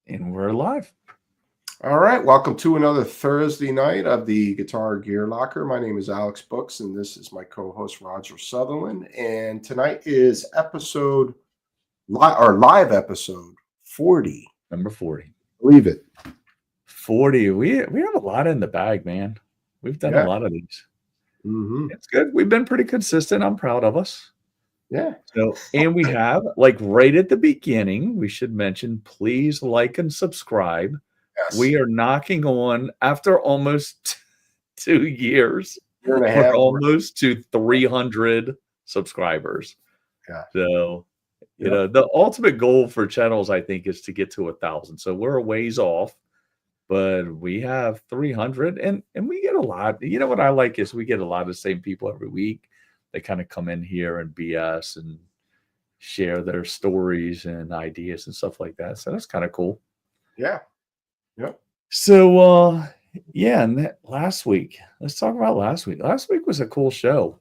And we're live. All right, welcome to another Thursday night of the Guitar Gear Locker. My name is Alex Books, and this is my co-host Roger Sutherland. And tonight is live episode 40. Number 40. Believe it. 40. We have a lot in the bag, man. We've done a Yeah. lot of these. Mm-hmm. It's good. We've been pretty consistent. I'm proud of us. Yeah. So, and we have, like right at the beginning, we should mention, please like and subscribe. Yes. We are knocking on, after almost 2 years, Year and a we're half. almost to 300 subscribers. Yeah. So, you know, the ultimate goal for channels, I think, is to get to 1,000. So we're a ways off, but we have 300 and we get a lot. You know, what I like is we get a lot of the same people every week. They kind of come in here and BS and share their stories and ideas and stuff like that. So that's kind of cool. Yeah. Yep. So, yeah, and last week, let's talk about last week. Last week was a cool show.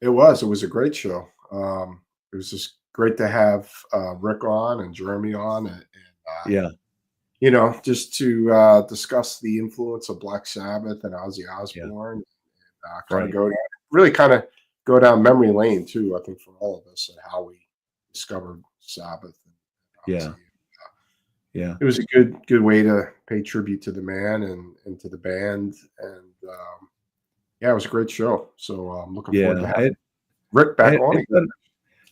It was a great show. It was just great to have Rick on and Jeremy on, and Yeah. you know, just to discuss the influence of Black Sabbath and Ozzy Osbourne, and kind of kind of go down memory lane too. I think for all of us and how we discovered Sabbath. And Yeah. Yeah. It was a good way to pay tribute to the man and to the band, and yeah, it was a great show. So I'm looking forward to having Rick back on.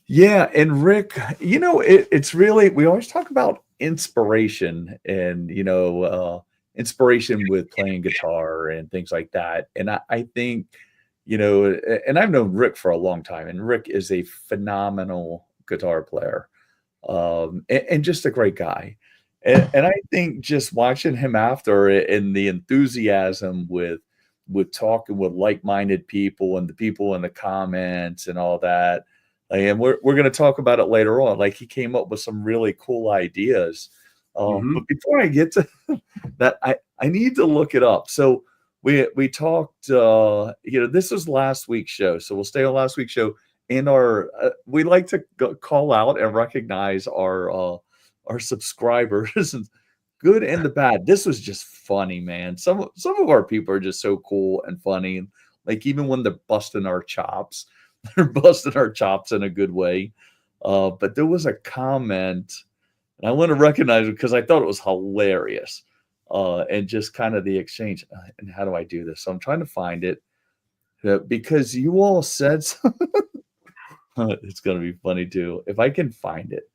Yeah, and Rick, you know, it's really, we always talk about inspiration and, you know, inspiration with playing guitar and things like that. And I think, you know, and I've known Rick for a long time, and Rick is a phenomenal guitar player, and just a great guy. And I think just watching him after and the enthusiasm with talking with like-minded people and the people in the comments and all that. And we're going to talk about it later on. Like, he came up with some really cool ideas. But before I get to that, I need to look it up. So we talked, you know, this was last week's show. So we'll stay on last week's show. And we like to call out and recognize our subscribers, good and the bad. This was just funny, man. Some of our people are just so cool and funny. Like, even when they're busting our chops, they're busting our chops in a good way. But there was a comment, and I want to recognize it because I thought it was hilarious. And just kind of the exchange. And how do I do this? So I'm trying to find it because you all said something. It's going to be funny too if I can find it.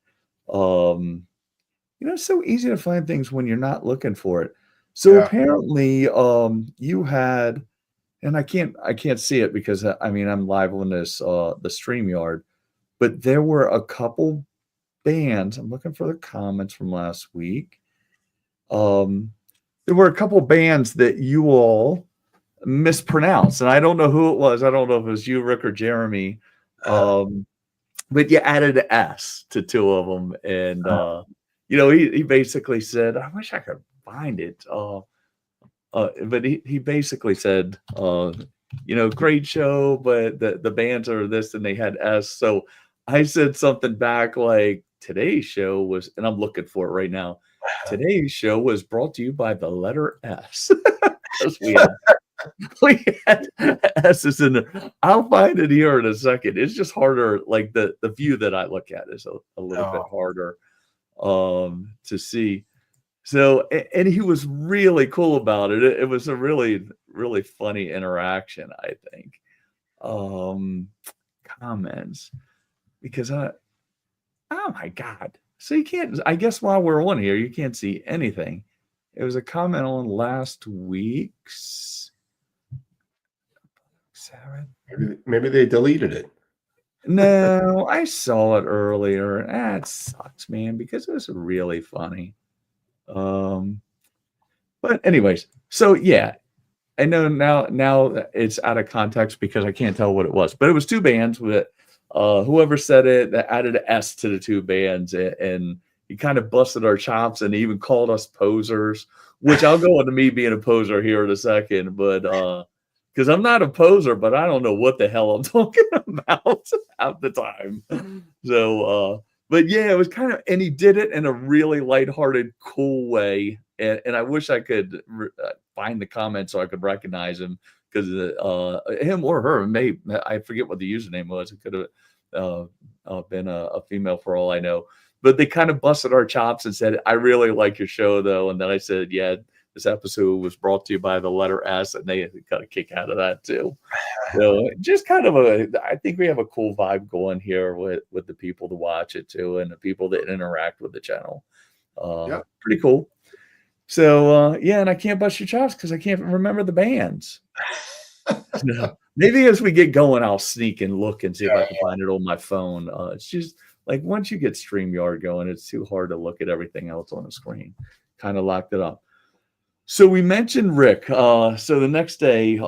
You know, it's so easy to find things when you're not looking for it. So apparently, you had, and I can't see it because I mean, I'm live on this the StreamYard, but there were a couple bands. I'm looking for the comments from last week. There were a couple bands that you all mispronounced, and I don't know who it was. I don't know if it was you, Rick, or Jeremy. But you added an S to two of them, and you know, he basically said, I wish I could find it. But he basically said, you know, great show, but the bands are this, and they had S. So I said something back like, today's show was, and I'm looking for it right now. Today's show was brought to you by the letter S. Because we had S's in there. I'll find it here in a second. It's just harder. Like the view that I look at is a little bit harder to see. So, and he was really cool about it. It was a really, really funny interaction, I think. Comments, because oh my God. So you can't, I guess while we're on here, you can't see anything. It was a comment on last week's. Maybe they deleted it. No, I saw it earlier. It sucks, man, because it was really funny. But anyways, so yeah, I know now it's out of context because I can't tell what it was, but it was two bands with whoever said it that added an S to the two bands, and he kind of busted our chops and even called us posers, which I'll go into me being a poser here in a second, but because I'm not a poser, but I don't know what the hell I'm talking about at the time. So but yeah, it was kind of, and he did it in a really lighthearted, cool way. And I wish I could find the comment so I could recognize him, because him or her, may I forget what the username was. It could have been a female for all I know. But they kind of busted our chops and said, "I really like your show, though." And then I said, "Yeah, this episode was brought to you by the letter S," and they got a kick out of that too. So just kind of I think we have a cool vibe going here with the people to watch it too, and the people that interact with the channel. Yeah. Pretty cool. So yeah, and I can't bust your chops because I can't remember the bands. So, maybe as we get going, I'll sneak and look and see if I can find it on my phone. It's just like once you get StreamYard going, it's too hard to look at everything else on the screen. Kind of locked it up. So we mentioned Rick. So the next day,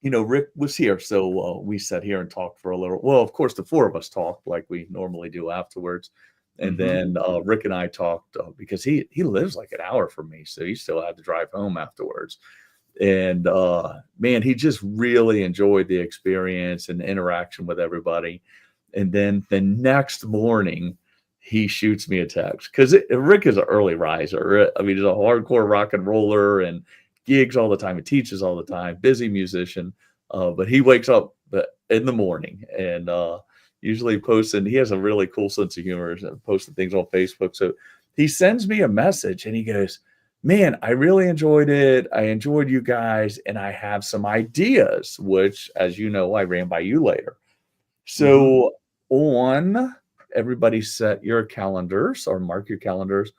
Rick was here. So we sat here and talked for a little. Well, of course, the four of us talked like we normally do afterwards. And then Rick and I talked because he lives like an hour from me. So he still had to drive home afterwards. And man, he just really enjoyed the experience and interaction with everybody. And then the next morning, he shoots me a text because Rick is an early riser. I mean, he's a hardcore rock and roller and gigs all the time. He teaches all the time, busy musician. But he wakes up in the morning and usually posts, and he has a really cool sense of humor and posting things on Facebook. So he sends me a message and he goes, "Man, I really enjoyed it. I enjoyed you guys, and I have some ideas," which, as you know, I ran by you later. So on everybody set your calendars or mark your calendars.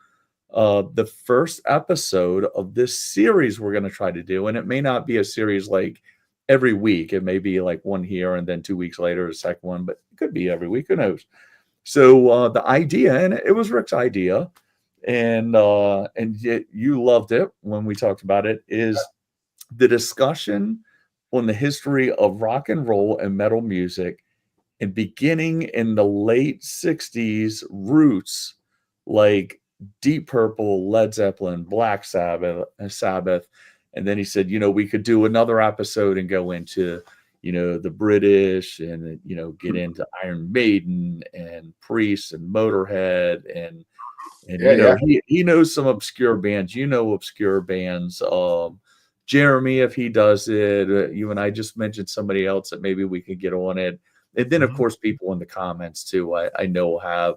The first episode of this series we're going to try to do, and it may not be a series like every week. It may be like one here and then 2 weeks later, a second one, but it could be every week. Who knows? So the idea, and it was Rick's idea, and you loved it when we talked about it, is the discussion on the history of rock and roll and metal music, and beginning in the late 60s roots like Deep Purple, Led Zeppelin, Black Sabbath. And then he said, we could do another episode and go into, the British and, get into Iron Maiden and Priest and Motorhead and he knows some obscure bands, obscure bands. Jeremy, if he does it, you and I just mentioned somebody else that maybe we could get on it. And then, of course, people in the comments too, I know have,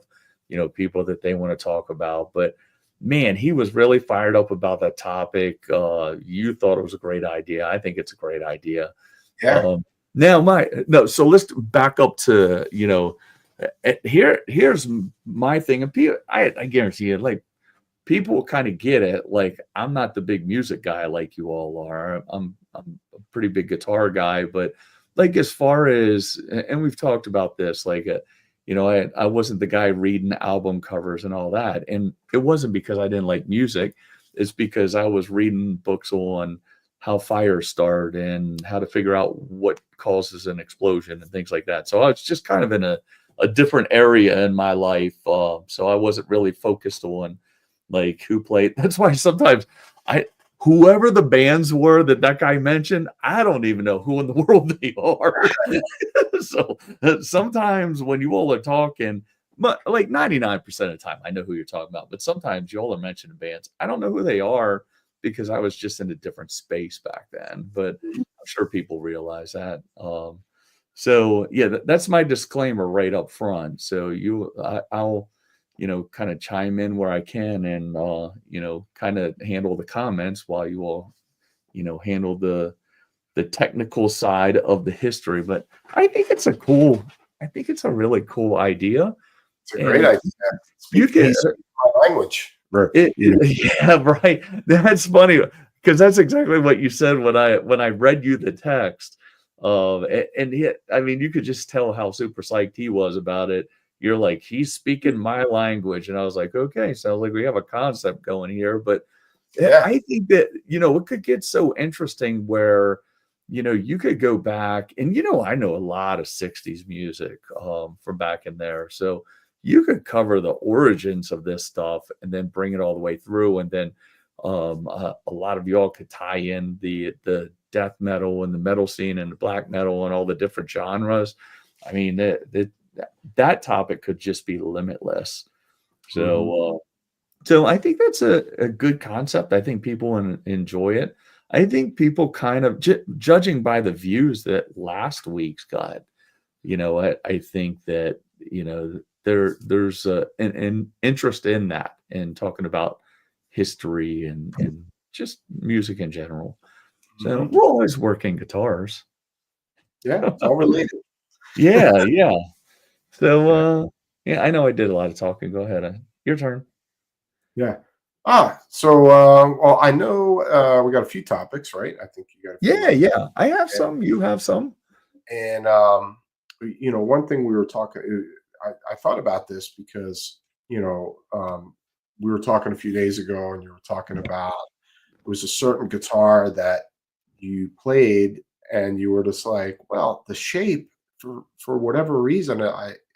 people that they want to talk about. But man, he was really fired up about that topic. You thought it was a great idea. I think it's a great idea. Yeah. So let's back up to, here's my thing. And people, I guarantee you, like, people will kind of get it. Like, I'm not the big music guy like you all are. I'm a pretty big guitar guy, but like, as far as, and we've talked about this, like, I wasn't the guy reading album covers and all that. And it wasn't because I didn't like music. It's because I was reading books on how fires start and how to figure out what causes an explosion and things like that. So I was just kind of in a different area in my life. So I wasn't really focused on like who played. That's why sometimes whoever the bands were that guy mentioned, I don't even know who in the world they are. So sometimes when you all are talking, but like 99% of the time, I know who you're talking about. But sometimes you all are mentioning bands, I don't know who they are because I was just in a different space back then. But I'm sure people realize that. So yeah, that's my disclaimer right up front. So I'll kind of chime in where I can and, kind of handle the comments while you all, handle the technical side of the history. But I think it's a really cool idea. It's a great idea. You can my language. Yeah, right. That's funny because that's exactly what you said when I read you the text. You could just tell how super psyched he was about it. You're like, he's speaking my language. And I was like, okay, sounds like we have a concept going here. But yeah, I think that, it could get so interesting where, you could go back and, I know a lot of 60s music from back in there. So you could cover the origins of this stuff and then bring it all the way through. And then a lot of y'all could tie in the death metal and the metal scene and the black metal and all the different genres. I mean, that topic could just be limitless. Mhm. So I think that's a good concept. I think people enjoy it. I think people kind of judging by the views that last week's got, I think that, there's an interest in that and talking about history and just music in general. So Mhm. we're always working guitars. Yeah, it's all related. Yeah, yeah. So, Yeah. yeah, I know I did a lot of talking. Go ahead. Your turn. Yeah. So, well, I know we got a few topics, right? I think you got a few Yeah, on there. yeah. I have some. You have some. And one thing we were talking, I thought about this because we were talking a few days ago, and you were talking about it was a certain guitar that you played, and you were just like, well, the shape for whatever reason,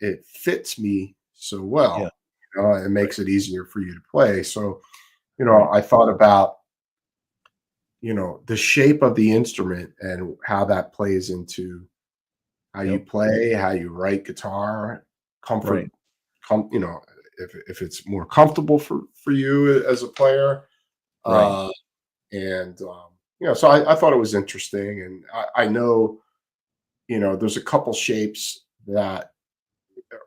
it fits me so Yeah. well. It Right. makes it easier for you to play. So, Right. I thought about the shape of the instrument and how that plays into how you Yep. play, how you write guitar, comfort, Right. com you know, if it's more comfortable for you as a player, Right. uh, and, so I thought it was interesting, and I know, there's a couple shapes that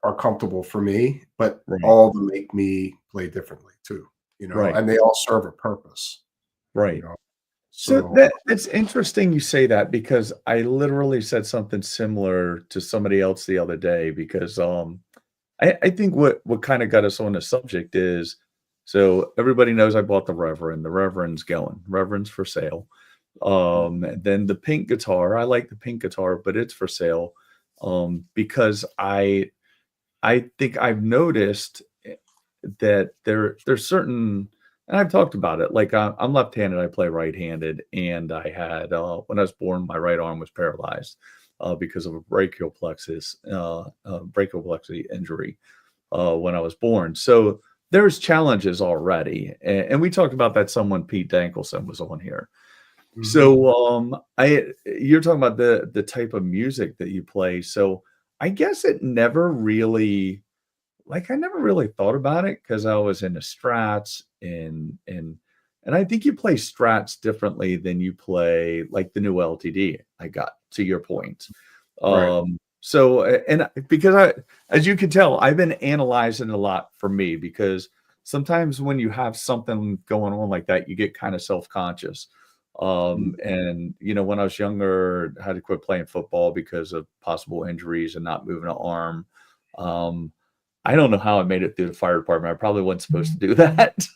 are comfortable for me, but Right. all of them make me play differently too, Right. and they all serve a purpose, you Right. know, So so that's interesting you say that because I literally said something similar to somebody else the other day because I think what kind of got us on the subject is so everybody knows I bought the Reverend. The Reverend's going. Reverend's for sale. Then the pink guitar, I like the pink guitar, but it's for sale. Because I think I've noticed that there's certain and I've talked about it, like, I'm left-handed, I play right-handed, and I had, when I was born, my right arm was paralyzed, because of a brachial plexus injury, when I was born. So, there's challenges already, and we talked about that some when Pete Dankelson was on here. mhm, So, I you're talking about the type of music that you play, so I guess it never really like, I never really thought about it because I was into strats and I think you play strats differently than you play, like, the new LTD I got, to your point. right, Because I as you can tell, I've been analyzing a lot for me because sometimes when you have something going on like that, you get kinda self-conscious. mhm, And, when I was younger, I had to quit playing football because of possible injuries and not moving an arm. Um, I don't know how I made it through the fire department. I probably wasn't supposed to do that,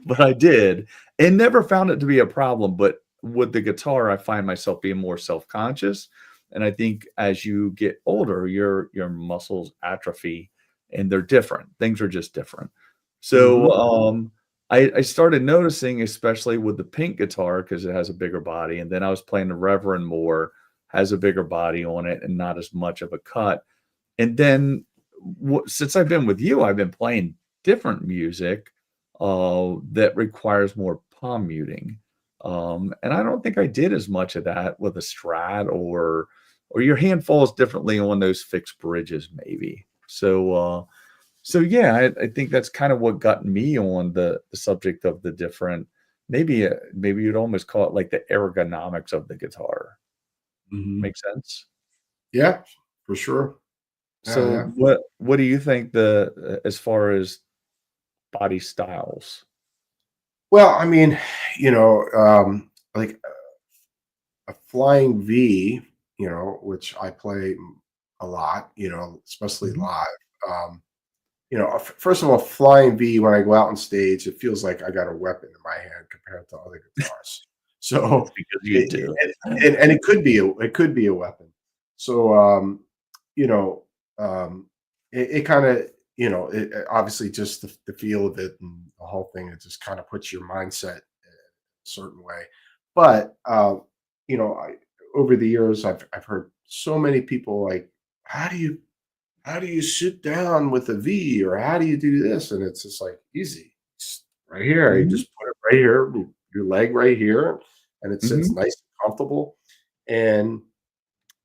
but I did, and never found it to be a problem, but with the guitar, I find myself being more self-conscious, and I think as you get older, your muscles atrophy, and they're different. Things are just different. So, mhm, I started noticing, especially with the pink guitar, because it has a bigger body, and then I was playing the Reverend more, has a bigger body on it and not as much of a cut. And then since I've been with you, I've been playing different music that requires more palm muting. And I don't think I did as much of that with a Strat or your hand falls differently on those fixed bridges, maybe. So yeah, I think that's kind of what got me on the subject of the different. Maybe you'd almost call it like the ergonomics of the guitar. mhm. Make sense? Yeah, for sure. Yeah, So yeah. what do you think as far as body styles? Well, I mean, like a flying V, which I play a lot, especially Mhm. live. Um, first of all, flying V, when I go out on stage, it feels like I got a weapon in my hand compared to other guitars. It's So, because you do. and it could be a weapon. So, you know, it kind of, obviously just the feel of it and the whole thing, it just kind of puts your mindset a certain way. But over the years, I've heard so many people like, how do you sit down with a V, or how do you do this? And it's just like easy. It's right here. You Mhm, just put it right here, your leg right here, and it sits mhm, nice and comfortable. And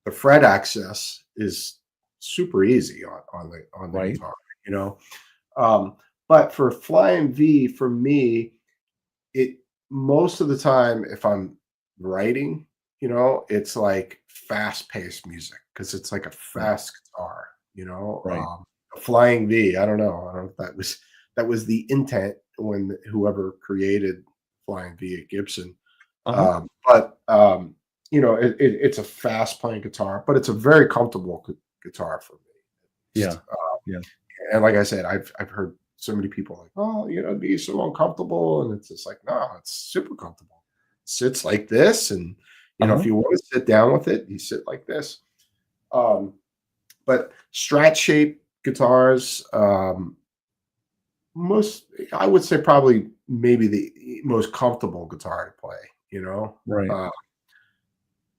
the fret access is super easy on the Right. guitar, you know. But for flying V, for me, it most of the time, if I'm writing, you know, it's like fast-paced music because it's like a Right. fast guitar, you know. Right. Flying V, I don't know. I don't know if that was the intent when whoever created Flying V at Gibson. Uh-huh. But you know, it's a fast playing guitar, but it's a very comfortable guitar for me. Yeah. Yeah. And like I said, I've heard so many people like, oh, you know, it'd be so uncomfortable, and it's just like, no, it's super comfortable. Sits like this, and you know, if Uh-huh. you want to sit down with it, you sit like this. Um, but Strat shape guitars, most I would say probably maybe the most comfortable guitar to play. You know, Right.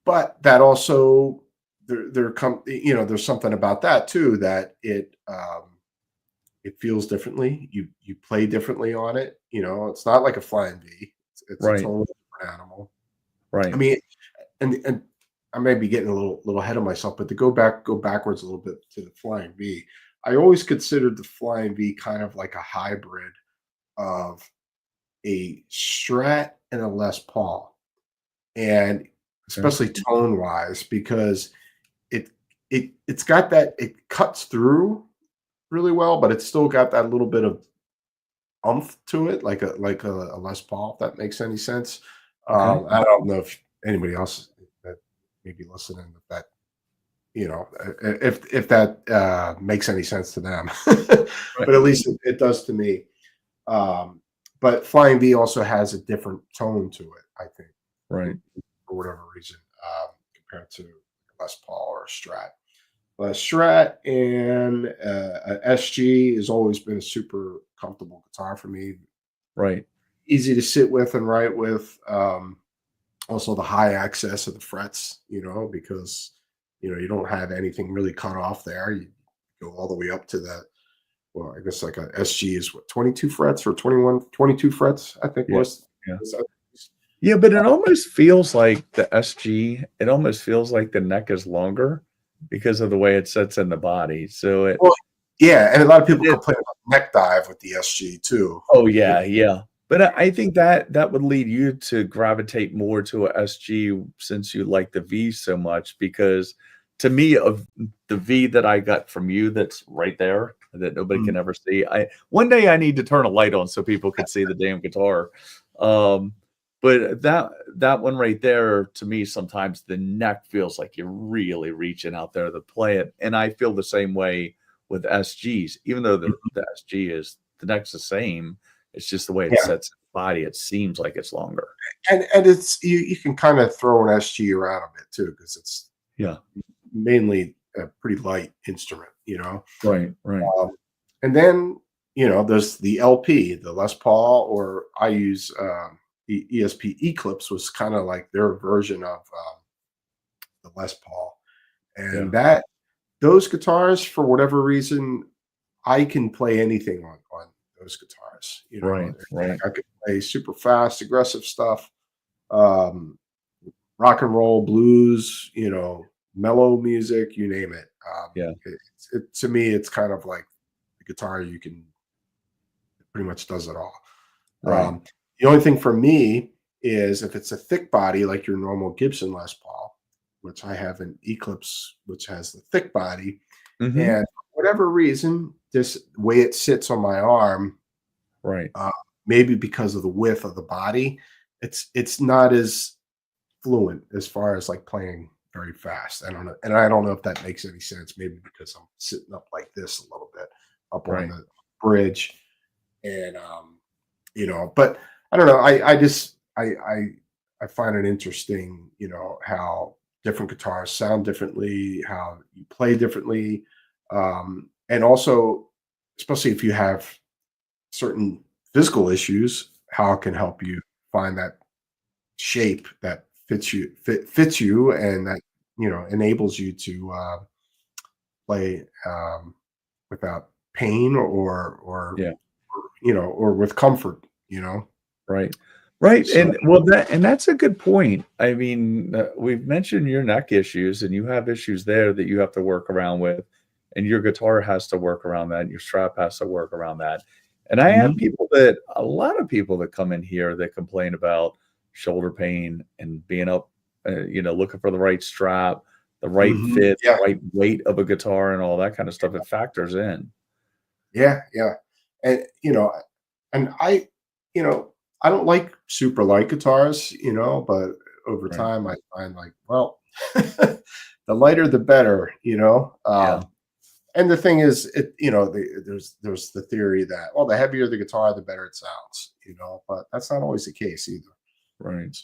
but that also you know, there's something about that too that it feels differently. You play differently on it. You know, it's not like a flying V. It's a Right. totally different animal. I Right. mean, and I may be getting a little ahead of myself, but to go backwards a little bit to the flying V, I always considered the flying V kind of like a hybrid of a Strat and a Les Paul, and Okay. especially tone wise because it it's got that it cuts through really well, but it's still got that little bit of umph to it, like a Les Paul, if that makes any sense. Okay. I don't know if anybody else that may be listening, if that you know, if that makes any sense to them, Right. but at least it does to me. But Flying V also has a different tone to it, I think, Right. for whatever reason, compared to Les Paul or Strat. Strat and SG has always been a super comfortable guitar for me. Right. Easy to sit with and write with. Also, the high access of the frets, you know, because you know you don't have anything really cut off there. You go all the way up to that. Well, I guess like a SG is what 22 frets or 21, 22 frets. I think Yeah. was. Yeah. was Yeah, but it almost feels like the SG, it almost feels like the neck is longer because of the way it sits in the body. So well, yeah, and a lot of people it complain about neck dive with the SG too. oh yeah, yeah. But I think that that would lead you to gravitate more to a SG since you like the V so much because to me of the V that I got from you that's right there that nobody Mm. can ever see. I one day I need to turn a light on so people can see the damn guitar. Um, but that one right there to me sometimes the neck feels like you're really reaching out there to play it. And I feel the same way with SGs, even though the SG is the neck's the same it's just the way it Yeah, sets the body, it seems like it's longer. and it's you can kind of throw an SG around a bit too because it's Yeah. mainly a pretty light instrument, you know. Right, right. Um, and then you know there's the LP, the Les Paul, or I use the ESP Eclipse was kind of like their version of the Les Paul, and Yeah. that those guitars for whatever reason I can play anything on those guitars. You know, Right, right. I could play super fast, aggressive stuff, um, rock and roll, blues, you know, mellow music, you name it. Yeah. To me, it's kind of like the guitar you can it pretty much does it all. Right. The only thing for me is if it's a thick body like your normal Gibson Les Paul, which I have an Eclipse, which has the thick body, Mhm. and for whatever reason, this way it sits on my arm, Right. uh, maybe because of the width of the body, it's not as fluent as far as like playing very fast. I don't know, and I don't know if that makes any sense. Maybe because I'm sitting up like this a little bit up on Right. the bridge, and you know, but I don't know. I just I find it interesting, you know, how different guitars sound differently, how you play differently, and also especially if you have certain physical issues, how it can help you find that shape that fits you and that you know enables you to play without pain or Yeah. you know or with comfort, you know. Right. Right, So and well, that's a good point. I mean, we've mentioned your neck issues, and you have issues there that you have to work around with. and your guitar has to work around that. Your strap has to work around that. And I have Mhm. a lot of people that come in here that complain about shoulder pain and being up, looking for the right strap, the right Mhm. fit, Yeah. the right weight of a guitar, and all that kind of stuff. It factors in. Yeah, yeah. And, and you know, I don't like super light guitars, but over Right. time I find like, well, the lighter the better, Yeah. and the thing is, there's the theory that, well, the heavier the guitar, the better it sounds, but that's not always the case either. Right.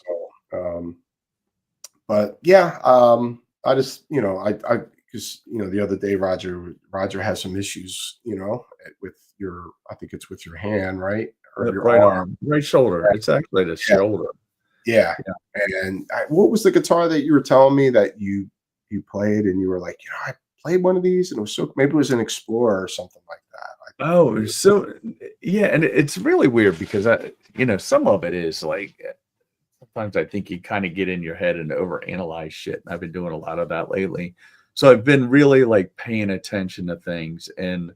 So, but yeah, I just, I because the other day Roger has some issues, with I think it's with your hand, right, or your Right arm. arm, right shoulder. It's actually the Yeah, shoulder. yeah. Yeah. And what was the guitar that you were telling me that you played, and you were like, I played one of these, and it was so maybe it was an Explorer or something like that. I can't Oh, remember. so yeah, and it's really weird because some of it is like sometimes I think you kind of get in your head and overanalyze shit. And I've been doing a lot of that lately. So I've been really like paying attention to things. And,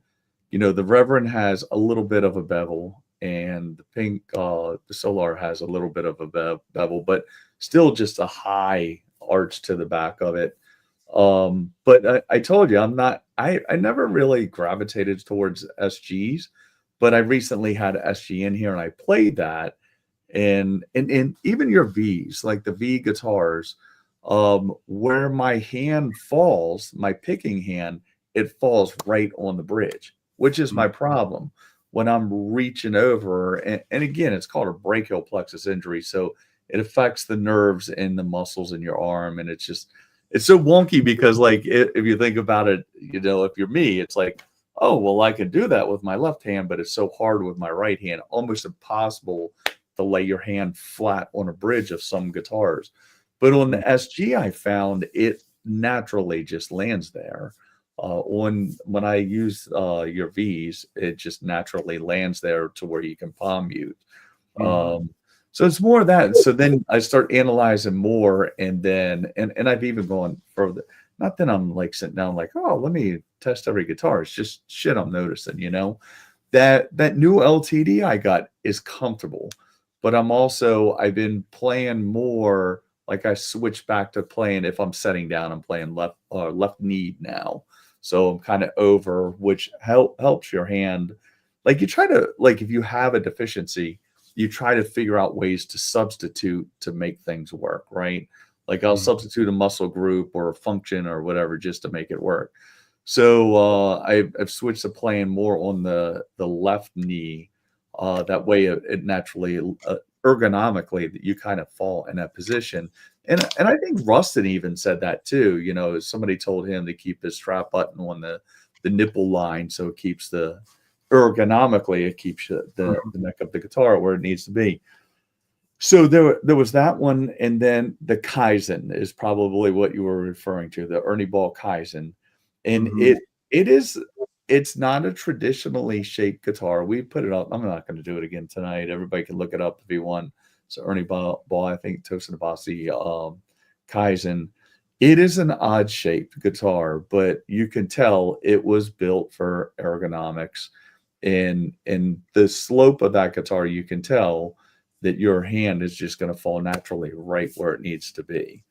the Reverend has a little bit of a bevel, and the Solar has a little bit of a bevel, but still just a high arch to the back of it. But I told you, I never really gravitated towards SGs, but I recently had an SG in here and I played that, and even your V's, like the V guitars, where my hand falls, my picking hand, it falls right on the bridge, which is my problem when I'm reaching over. And again, it's called a brachial plexus injury, so it affects the nerves and the muscles in your arm, and it's so wonky because like if you think about it, if you're me, it's like, oh well, I can do that with my left hand, but it's so hard with my right hand, almost impossible to lay your hand flat on a bridge of some guitars. But on the SG, I found it naturally just lands there. When I use your V's, it just naturally lands there to where you can palm mute. Mhm. So it's more of that. So then I start analyzing more, and then and I've even gone further. Not that I'm like sitting down like, oh, let me test every guitar. It's just shit I'm noticing. That new LTD I got is comfortable, but I've been playing more, like I switched back to playing, if I'm setting down, I'm playing left knee now. So I'm kind of over, which helps your hand. Like you try to, like, if you have a deficiency, you try to figure out ways to substitute to make things work, right? Like I'll Mhm. substitute a muscle group or a function or whatever just to make it work. So I've switched to playing more on the left knee. That way, it naturally, ergonomically, that you kind of fall in that position. And I think Rustin even said that too. Somebody told him to keep his strap button on the nipple line, so it keeps ergonomically, it keeps the neck of the guitar where it needs to be. So there was that one, and then the Kaizen is probably what you were referring to, the Ernie Ball Kaizen. And Mhm. it's not a traditionally shaped guitar. We put it up. I'm not going to do it again tonight. Everybody can look it up if you want. So Ernie Ball, I think Tosinabasi Kaizen. It is an odd shaped guitar, but you can tell it was built for ergonomics. And the slope of that guitar, you can tell that your hand is just going to fall naturally right where it needs to be.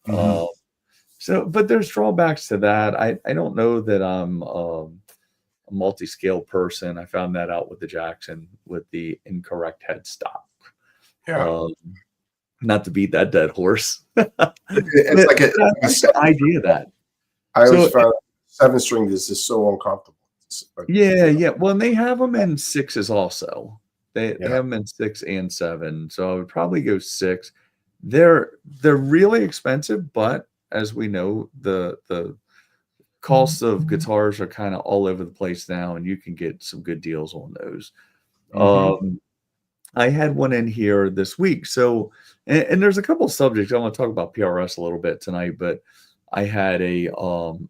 Uh, Mhm. but there's drawbacks to that. I don't know that I'm a multi-scale person. I found that out with the Jackson with the incorrect headstock. Yeah. Um, Not to beat that dead horse, but It's like I a like the 7 idea of that. I always So found 7 string is just so uncomfortable. But, yeah, yeah. Well, and they have them in sixes also. They yeah. have them in 6 and 7, so I would probably go 6. They're really expensive, but as we know, the costs of guitars are kinda all over the place now, and you can get some good deals on those. Mhm. I had one in here this week, so and there's a couple subjects. I wanna talk about PRS a little bit tonight, but I had a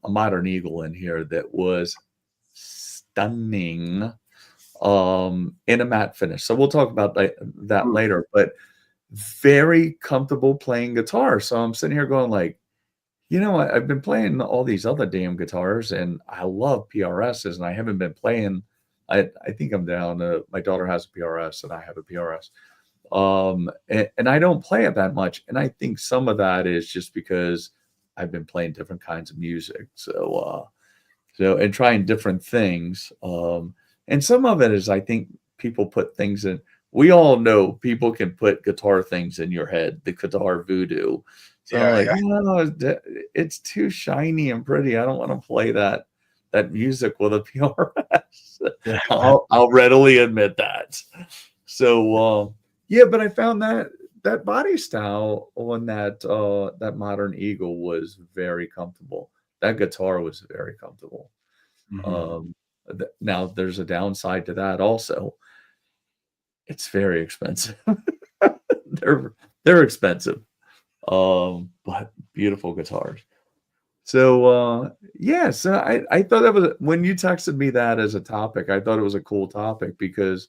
Modern Eagle in here that was stunning, in a matte finish. So we'll talk about that later, but very comfortable playing guitar. So I'm sitting here going like, I've been playing all these other damn guitars, and I love PRSs, and I haven't been playing. I think I'm down to, my daughter has a PRS and I have a PRS. And I don't play it that much. And I think some of that is just because I've been playing different kinds of music. So and trying different things. And some of it is, I think people put things in. We all know people can put guitar things in your head, the guitar voodoo. So I'm Yeah, like, yeah, no, it's too shiny and pretty. I don't want to play that music with a PRS. yeah. I'll readily admit that. So yeah, but I found that body style on that Modern Eagle was very comfortable. That guitar was very comfortable. Mhm. Um, Now there's a downside to that also. It's very expensive. they're they're expensive. But beautiful guitars. So yeah, so I thought that was, when you texted me that as a topic, I thought it was a cool topic because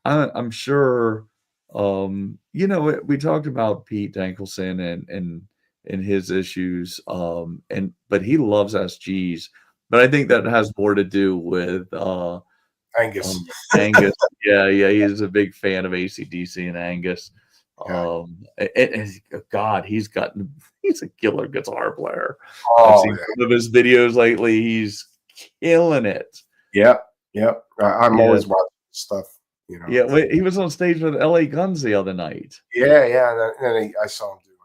I'm sure, we talked about Pete Dankelson and his issues, and but he loves SGs, but I think that has more to do with Angus. Angus. Yeah, yeah, he's a big fan of AC/DC and Angus. Yeah. God, he's a killer guitar player. I've Oh, seen yeah. some of his videos lately. He's killing it. Yep, yep. I'm Yeah. always watching stuff, Yeah, he was on stage with LA Guns the other night. Yeah, yeah, and then I saw him doing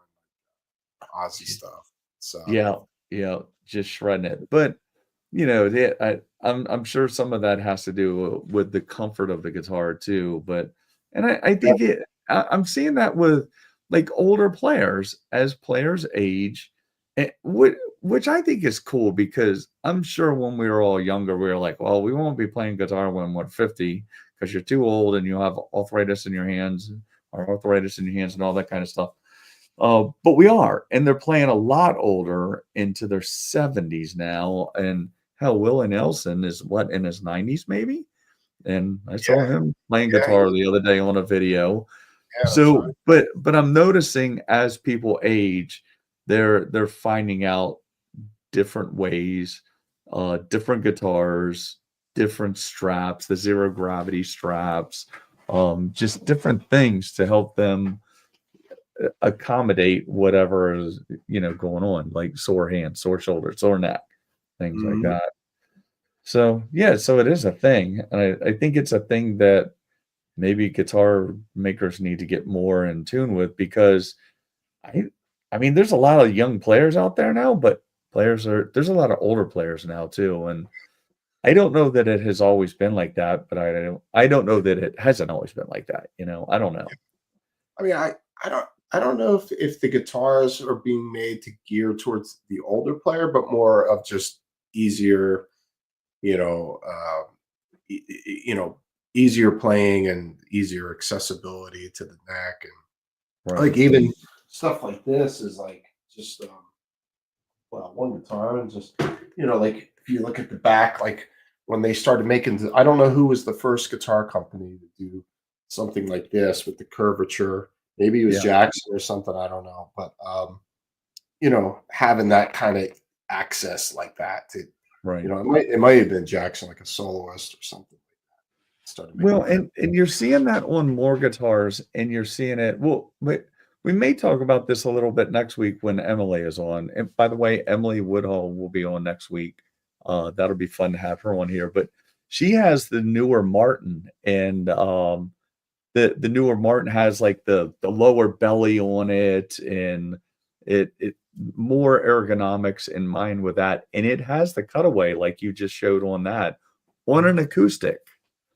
Aussie stuff. So, Yeah, yeah, just shredding it. But I'm sure some of that has to do with the comfort of the guitar too. But and I yeah, think I'm seeing that with like older players as players age, which I think is cool because I'm sure when we were all younger, we were like, well, we won't be playing guitar when we're 50 because you're too old and you have arthritis in your hands or arthritis in your hands and all that kind of stuff. But we are, and they're playing a lot older into their 70s now. And hell, Willie Nelson is what, in his 90s, maybe? And I saw him playing yeah, guitar the other day on a video. yeah, that's right. So, but I'm noticing as people age, they're finding out different ways, different guitars, different straps, the zero gravity straps, just different things to help them accommodate whatever is going on, like sore hands, sore shoulders, sore neck, things like Mhm. that. So yeah, so it is a thing, and I think it's a thing that maybe guitar makers need to get more in tune with because I I mean there's a lot of young players out there now, but there's a lot of older players now too, and I don't know that it has always been like that, but I don't know that it hasn't always been like that. I don't know. I mean, I don't know if the guitars are being made to gear towards the older player, but more of just easier, you know, you know, easier playing and easier accessibility to the neck, and Right. like even stuff like this is like just well, one guitar and just like if you look at the back, like when they started making, I don't know who was the first guitar company to do something like this with the curvature. Maybe it was Yeah. Jackson or something. I don't know, but having that kind of access like that to, Right. it might have been Jackson, like a soloist or something. Started making Well, the and you're seeing that on more guitars, and you're seeing it. Well, we may talk about this a little bit next week when Emily is on. And by the way, Emily Woodhull will be on next week. That'll be fun to have her on here. But she has the newer Martin, and the newer Martin has like the lower belly on it, and it more ergonomics in mind with that, and it has the cutaway like you just showed on that on an acoustic.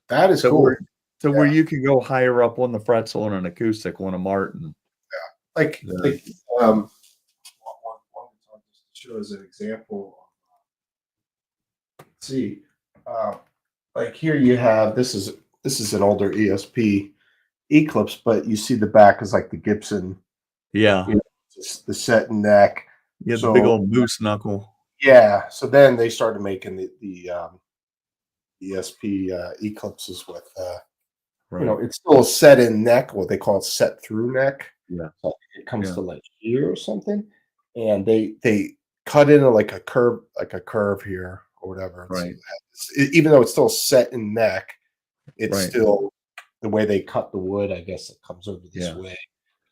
That is So where cool. so where Yeah. you can go higher up on the frets on an acoustic on a Martin. Like Yeah. like one guitar just to show as an example. Let's see, like here you have this is an older ESP Eclipse, but you see the back is like the Gibson, Yeah. you know, just the set and neck. Yeah, the big So old moose knuckle. yeah, so then they started making the ESP Eclipses with Right. it's still a set in neck, what they call set through neck. Yeah. So it comes Yeah. to like here or something, and they cut into like a curve here or whatever. Right. Even though it's still set in neck, it's Right. still the way they cut the wood. I guess it comes over this Yeah. way,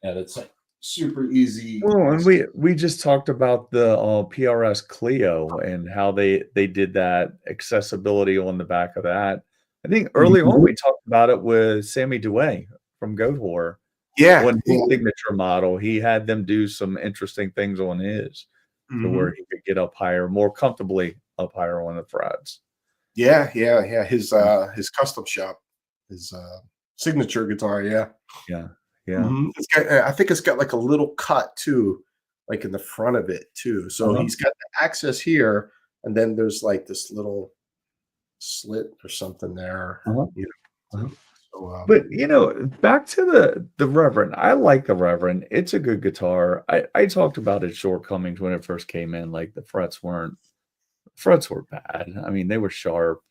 and it's like super easy. Well, and we just talked about the PRS Clio and how they did that accessibility on the back of that. I think early on Mhm. we talked about it with Sammy Dewey from Goat Whore. Yeah, On his yeah. signature model, he had them do some interesting things on his to where Mhm. he could get up higher, more comfortably up higher on the frets. Yeah, yeah, yeah. His custom shop, his signature guitar. Yeah. Yeah, yeah. Mhm. It's got I think it's got, like, a little cut too, like, in the front of it too. So Uh-huh, he's got the access here, and then there's, like, this little slit or something there, uh-huh, you know, uh-huh. so, But, back to the Reverend. I like the Reverend. It's a good guitar. I talked about its shortcomings when it first came in, like, the frets were bad. I mean, they were sharp,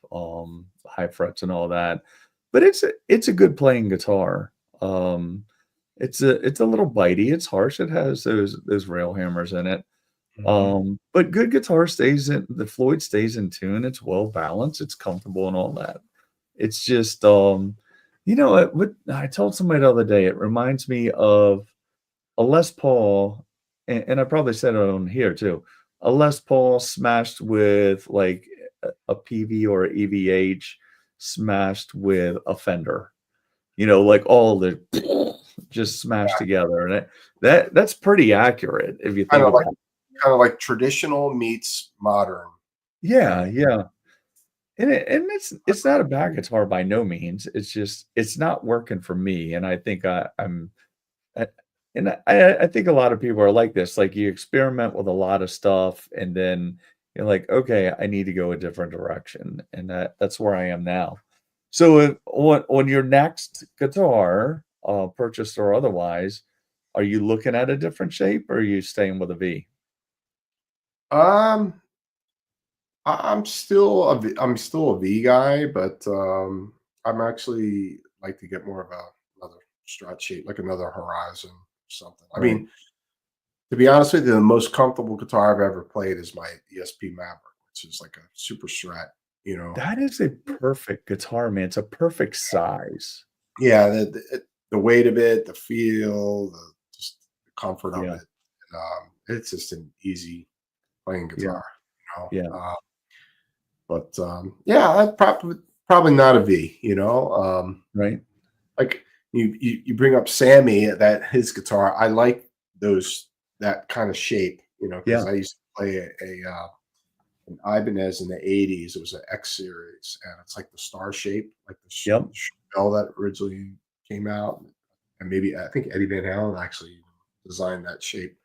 high frets and all that, but it's a good playing guitar. Um, it's a little bitey, it's harsh, it has those rail hammers in it. mhm. But good guitar stays in the Floyd stays in tune, it's well balanced, it's comfortable and all that. It's just, what I told somebody the other day, it reminds me of a Les Paul, and I probably said it on here too, a Les Paul smashed with, like, a PV or a EVH smashed with a Fender, like, all the just smashed together, and that's pretty accurate if you think Kinda like about it. traditional meets modern, Yeah, right? yeah, and it's not a bad guitar by no means, it's just it's not working for me, and I think I'm Uh, and I think a lot of people are like this, like, you experiment with a lot of stuff, and then you're like, "Okay, I need to go a different direction," and that's where I am now. So, if on your next guitar, purchased or otherwise, are you looking at a different shape, or are you staying with a V? Um, I'm still a V guy, but, I'm actually like to get more of another Strat shape, like another Horizon or something. I Right. mean, to be honest with you, the most comfortable guitar I've ever played is my ESP Maverick, which is like a super Strat, you know? That is a perfect guitar, man, it's a perfect size. Yeah, the weight of it, the feel, just the comfort of Yeah, it. It's just an easy playing yeah, guitar, you know? yeah, But, yeah, I probably not a V, right? like, you bring up Sammy, that his guitar, I like those that kinda shape, because Yeah, I used to play an Ibanez in the '80s. It was an X series, and it's like the star shape, like yep, the bell that originally came out, and maybe I think Eddie Van Halen actually designed that shape,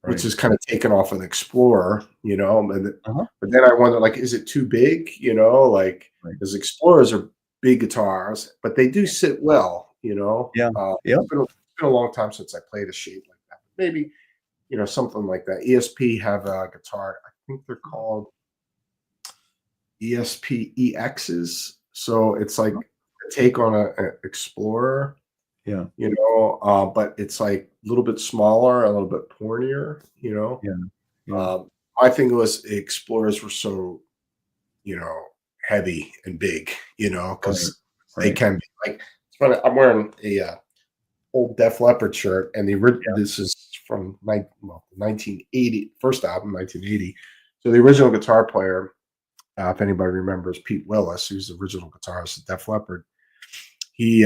which right. is kinda taken off an Explorer, Uh-huh, but then I wonder, like, is it too big, like, right. 'cause Explorers are big guitars, but they do sit well, Yeah, yep. It's been a long time since I played a shape like that. Maybe, something like that. ESP have a guitar, I think they're called ESP EXs. So it's like Uh-huh. a take on a Explorer, Yeah, but it's like a little bit smaller, a little bit pornier, yeah, yeah, Um, I think it was Explorers were so, you know, heavy and big, right, because they right. can be like it's funny, I'm wearing a old Def Leppard shirt, and Yeah, this is from 1980, first album, 1980. So the original guitar player, if anybody remembers Pete Willis, who's the original guitarist of Def Leppard, he's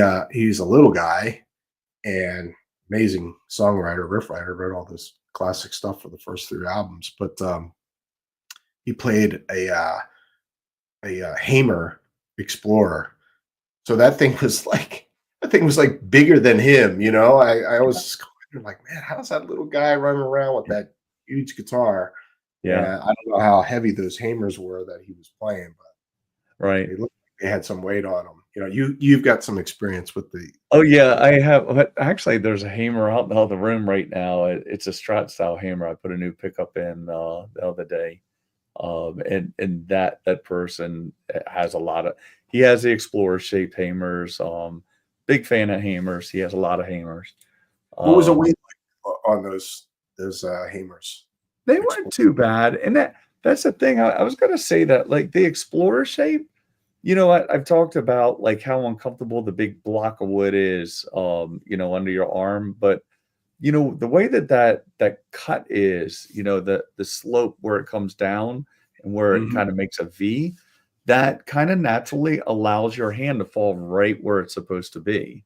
a little guy and amazing songwriter, riff writer, wrote all this classic stuff for the first three albums. But he played a Hamer Explorer, so that thing was like bigger than him. I was just going like, man, how's that little guy running around with yeah, that huge guitar? yeah, And I don't know how heavy those Hamers were that he was playing, but right. they looked like they had some weight on them. You've got some experience with the Oh, with yeah, I have but actually, there's a hammer out in the other room right now, it's a Strat style hammer, I put a new pickup in, the other day, and that person, has a lot of he has the Explorer-shaped hammers, big fan of hammers, he has a lot of hammers, what was the um weight like on those Hamers? They weren't too bad, and that's the thing. I was gonna say that, like, the Explorer shape, I've talked about, like, how uncomfortable the big block of wood is, under your arm, but, the way that cut is, the slope where it comes down and where it Mhm. kinda makes a V, that kinda naturally allows your hand to fall right where it's supposed to be.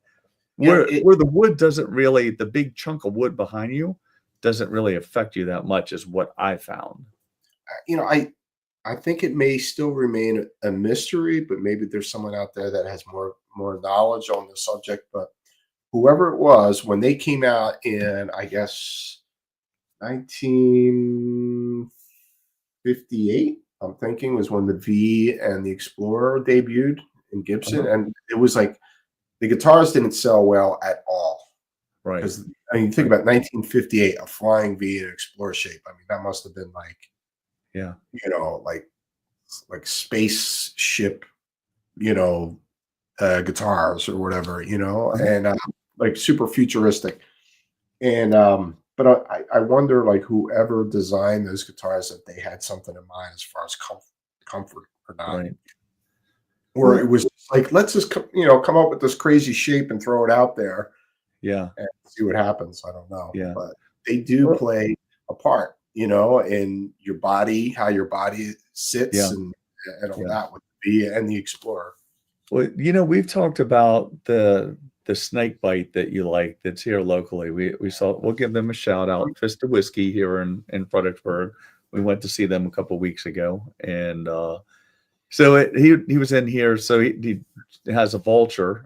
It Where the wood doesn't really the big chunk of wood behind you doesn't really affect you that much is what I found. you know, I think it may still remain a mystery, but maybe there's someone out there that has more knowledge on the subject. But whoever it was, when they came out in, I guess, 1958, I'm thinking was when the V and the Explorer debuted in Gibson, Uh-huh. and it was like the guitars didn't sell well at all. Right, Because I mean, think right. about 1958, a flying V in Explorer shape. I mean, that must have been like, Yeah. like spaceship, you know, guitars or whatever, Uh-huh. and like super futuristic. And but I wonder, like, whoever designed those guitars, that they had something in mind as far as comfort or not, Right. or it Well, was just like, let's just come up with this crazy shape and throw it out there yeah, and see what happens. I don't know, yeah. but they do Well, play a part, in your body, how your body sits, yeah, and all yeah. that with the V and the Explorer. Well, we've talked about the snake bite that you like that's here locally. We'll give them a shout out. Fist of Whiskey here in Fredericksburg. We went to see them a couple weeks ago, and so he was in here. So he has a vulture.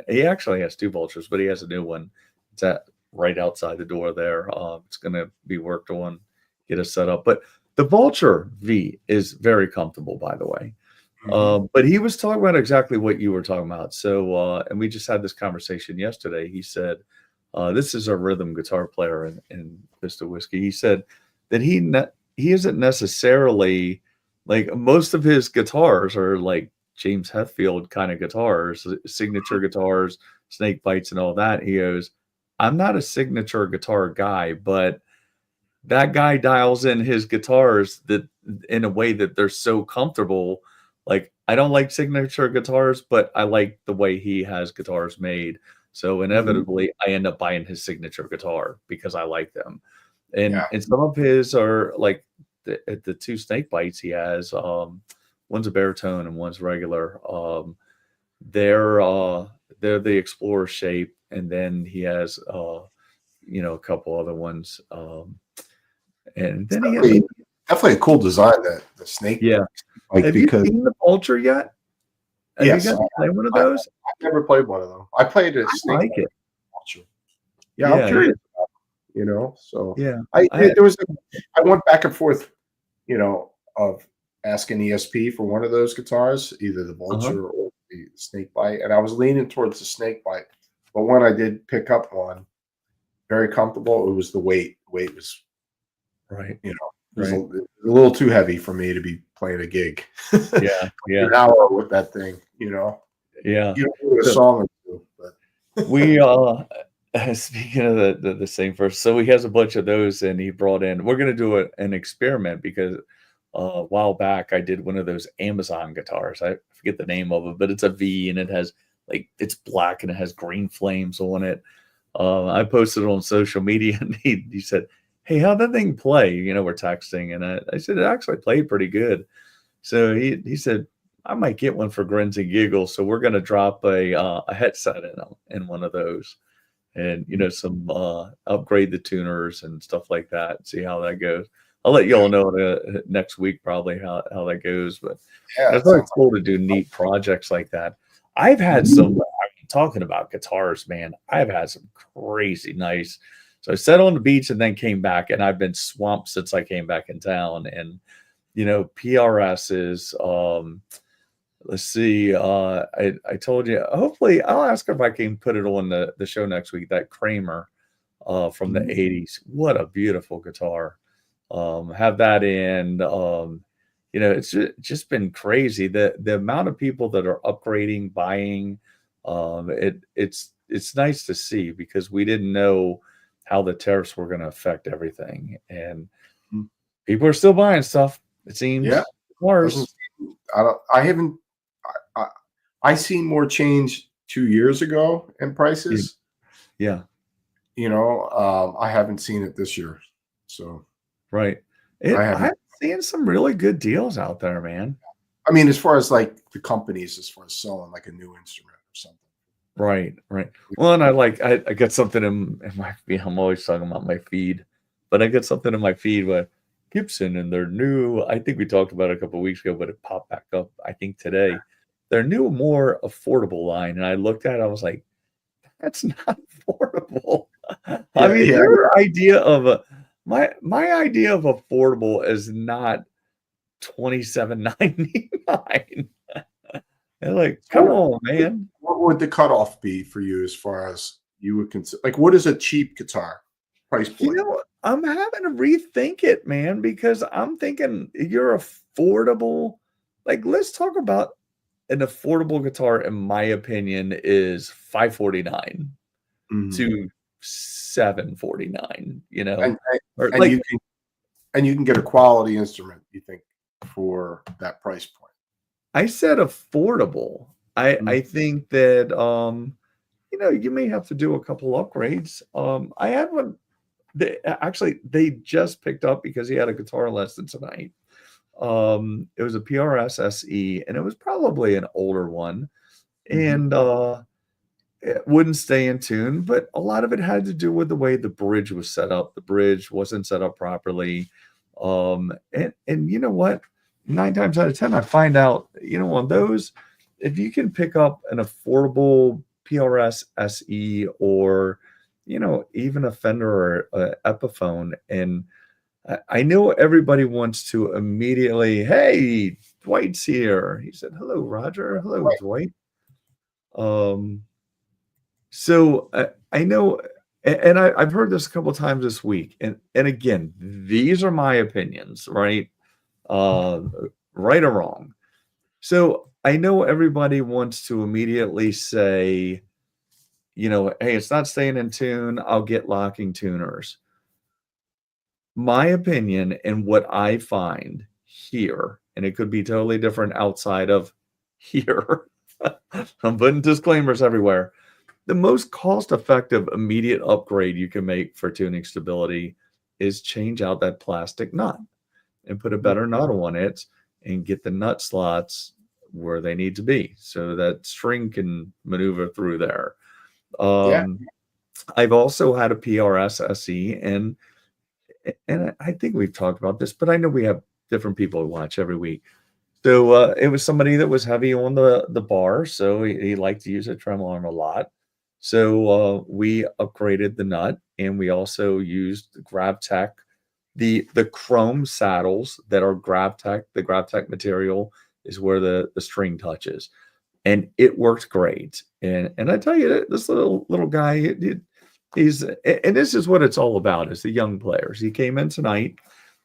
He actually has two vultures, but he has a new one. It's at right outside the door there. It's going to be worked on, get us set up. But the vulture V is very comfortable, by the way. Mhm. But he was talking about exactly what you were talking about. So, and we just had this conversation yesterday. He said, this is a rhythm guitar player in Vista Whiskey. He said that he isn't necessarily like most of his guitars are like James Hetfield kind of guitars, signature guitars, snake bites, and all that. He goes, I'm not a signature guitar guy, but that guy dials in his guitars that in a way that they're so comfortable. Like, I don't like signature guitars, but I like the way he has guitars made. So Mhm. inevitably, I end up buying his signature guitar because I like them. And Yeah. some of his are like the two snake bites he has. One's a baritone and one's regular. They're uh, they're the Explorer shape, and then he has a couple other ones. And It's then he has definitely a cool design, that the snake, yeah. like, Have you because seen the Vulture yet? Have you yes, got to play one of I those? I've never played one of them. I played a I snake like it. launcher. Yeah, I'm Yeah, yeah, curious, so yeah. I I there was I went back and forth, of asking ESP for one of those guitars, either the uh-huh, Vulture or the snake bite, and I was leaning towards the snake bite, but when I did pick up one, very comfortable, it was the weight. Weight was, right, it was a right. little too heavy for me to be playing a gig. Yeah, An yeah, hour with that thing, yeah. you know, a So song or two, but we speaking of the same person, so he has a bunch of those and he brought in we're gonna do an experiment because a while back I did one of those Amazon guitars. I forget the name of it, but it's a V and it has like it's black and it has green flames on it. I posted it on social media and he said, "Hey, how'd that thing play?" We're texting, and I said it actually played pretty good. So he said, "I might get one for grins and giggles." So we're gonna drop a headset in one of those, and some upgrade the tuners and stuff like that. See how that goes. I'll let you yeah, all know next week probably how that goes. But yeah, it it's always sounds cool to do neat projects like that. I've had like some talking about guitars, man. I've had some crazy nice. So I sat on the beach and then came back, and I've been swamped since I came back in town. And PRS is let's see, I told you. Hopefully, I'll ask if I can put it on the show next week. That Kramer from the Mhm. '80s. What a beautiful guitar. Have that in. It's just been crazy. The amount of people that are upgrading, buying, it's nice to see because we didn't know how the tariffs were going to affect everything. And People are still buying stuff. It seems. Yeah, doesn't Cars. I haven't I, I seen more change 2 years ago in Yeah. prices. Yeah. I haven't seen it this year, so Right. I haven't. I'm seeing some really good deals out there, man. I mean, as far as like the companies, as far as selling like a new instrument or something. Right, right. Well, and I got something in my feed. I'm always talking about my feed, but I get something in my feed with Gibson and their new. I think we talked about it a couple of weeks ago, but it popped back up. I think today, their new, more affordable line, and I looked at it. I was like, that's not affordable. I Yeah, mean, yeah, their idea of my idea of affordable is not 27.99. They're like, so come on, man. what would the cutoff be for you as far as you would consider? Like, what is a cheap guitar price You point? know, I'm having to rethink it, man, because I'm thinking you're affordable. Like, let's talk about an affordable guitar, in my opinion, is 549 Mhm. to 749, And or and like you can get a quality instrument, you think, for that price point. I said affordable. I Mm. I think that you may have to do a couple upgrades. I had one. They just picked up because he had a guitar lesson tonight. It was a PRS SE, and it was probably an older one, Mhm. and it wouldn't stay in tune. But a lot of it had to do with the way the bridge was set up. The bridge wasn't set up properly, and you know what? 9 times out of 10, I find out on those, if you can pick up an affordable PRS SE or even a Fender or a Epiphone, and I know everybody wants to immediately, hey, Dwight's here. He said, hello, Roger. Hello, Right. Dwight. Um, so I know, and I've heard this a couple times this week, and again, these are my opinions, right? Uh, right or wrong. So I know everybody wants to immediately say, hey, it's not staying in tune. I'll get locking tuners. My opinion and what I find here, and it could be totally different outside of here. I'm putting disclaimers everywhere. The most cost-effective immediate upgrade you can make for tuning stability is change out that plastic nut and put a Mhm. better nut on it and get the nut slots where they need to be so that string can maneuver through there. Yeah. I've also had a PRS SE, and I think we've talked about this, but I know we have different people who watch every week. So it was somebody that was heavy on the bar, so he liked to use a tremolo arm a lot. So we upgraded the nut, and we also used Graphtech, the chrome saddles that are Graphtech. The Graphtech material is where the string touches, and it worked great. And I tell you, this little guy, he's and this is what it's all about: is the young players. He came in tonight,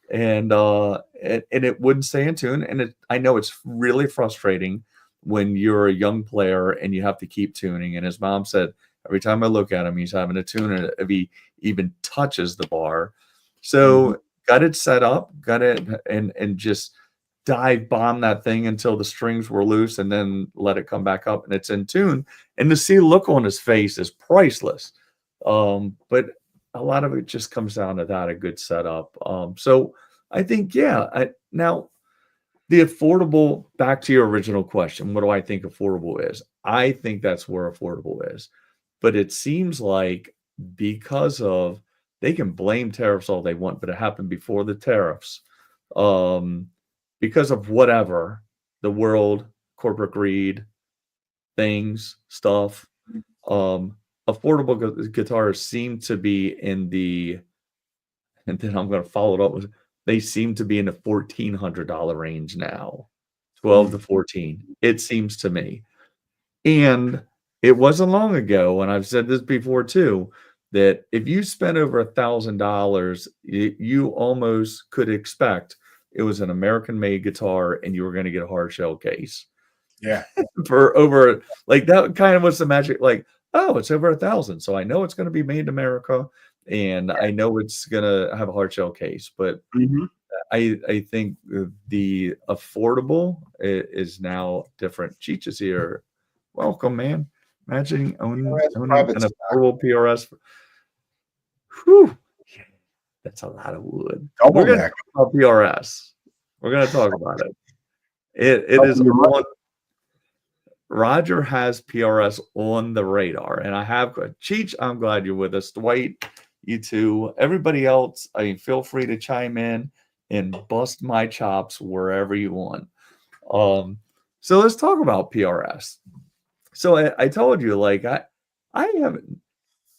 and it wouldn't stay in tune. And I know it's really frustrating when you're a young player and you have to keep tuning. And his mom said every time I look at him, he's having to tune it if he even touches the bar. Mhm. So got it set up, got it, and just dive bomb that thing until the strings were loose, and then let it come back up and it's in tune. And to see the look on his face is priceless. But a lot of it just comes down to that, a good setup. So I think, yeah. Now, the affordable, back to your original question, what do I think affordable is? I think that's where affordable is. But it seems like because of, they can blame tariffs all they want, but it happened before the tariffs. Um, because of whatever, the world, corporate greed, things, stuff, um, affordable guitars seem to be in the, and then I'm going to follow it up with, they seem to be in the $1,400 range now, 12 to Mm. 14. It seems to me. And it wasn't long ago, and I've said this before too, that if you spent over $1,000, you almost could expect it was an American-made guitar and you were going to get a hard shell case Yeah. for over, like, that kind of was the magic. Like, oh, it's over 1,000, so I know it's going to be made in America, and I know it's going to have a hard shell case. But Mhm. I think the affordable is now different. Cheech is here. Welcome, man. Imagine PRS owning private an stock, affordable PRS. Whew, that's a lot of wood. We're double gonna neck. talk about PRS. We're gonna talk about it. It Double is your money. on. Roger has PRS on the radar, and I have Cheech. I'm glad you're with us. Dwight, you too. Everybody else, I mean, feel free to chime in and bust my chops wherever you want. So let's talk about PRS. So I told you, like I haven't,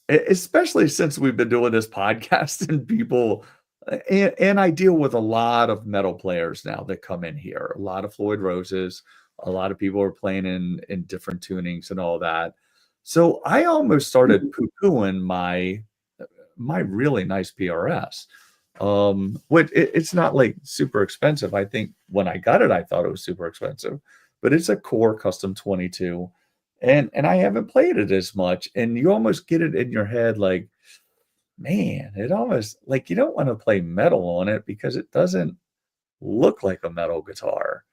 especially since we've been doing this podcast and people, and I deal with a lot of metal players now that come in here. A lot of Floyd Roses. A lot of people are playing in different tunings and all that. So I almost started poo-pooing my really nice PRS. Which it's not like super expensive. I think when I got it, I thought it was super expensive, but it's a core custom 22, and I haven't played it as much. And you almost get it in your head, like, man, it almost like you don't want to play metal on it because it doesn't look like a metal guitar.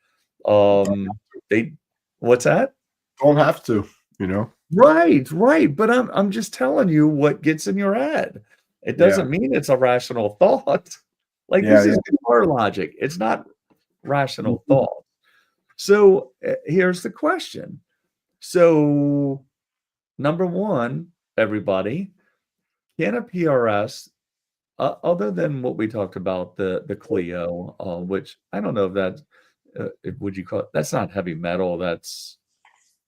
They what's that? Don't have to, you know. Right. But I'm just telling you what gets in your head. It Yeah, doesn't mean it's a rational thought. Like yeah, this yeah. is guitar logic. It's not rational Mhm. thought. So here's the question. So number one, everybody, can a PRS, other than what we talked about, the Clio, which I don't know if that's would you call it? That's not heavy metal. That's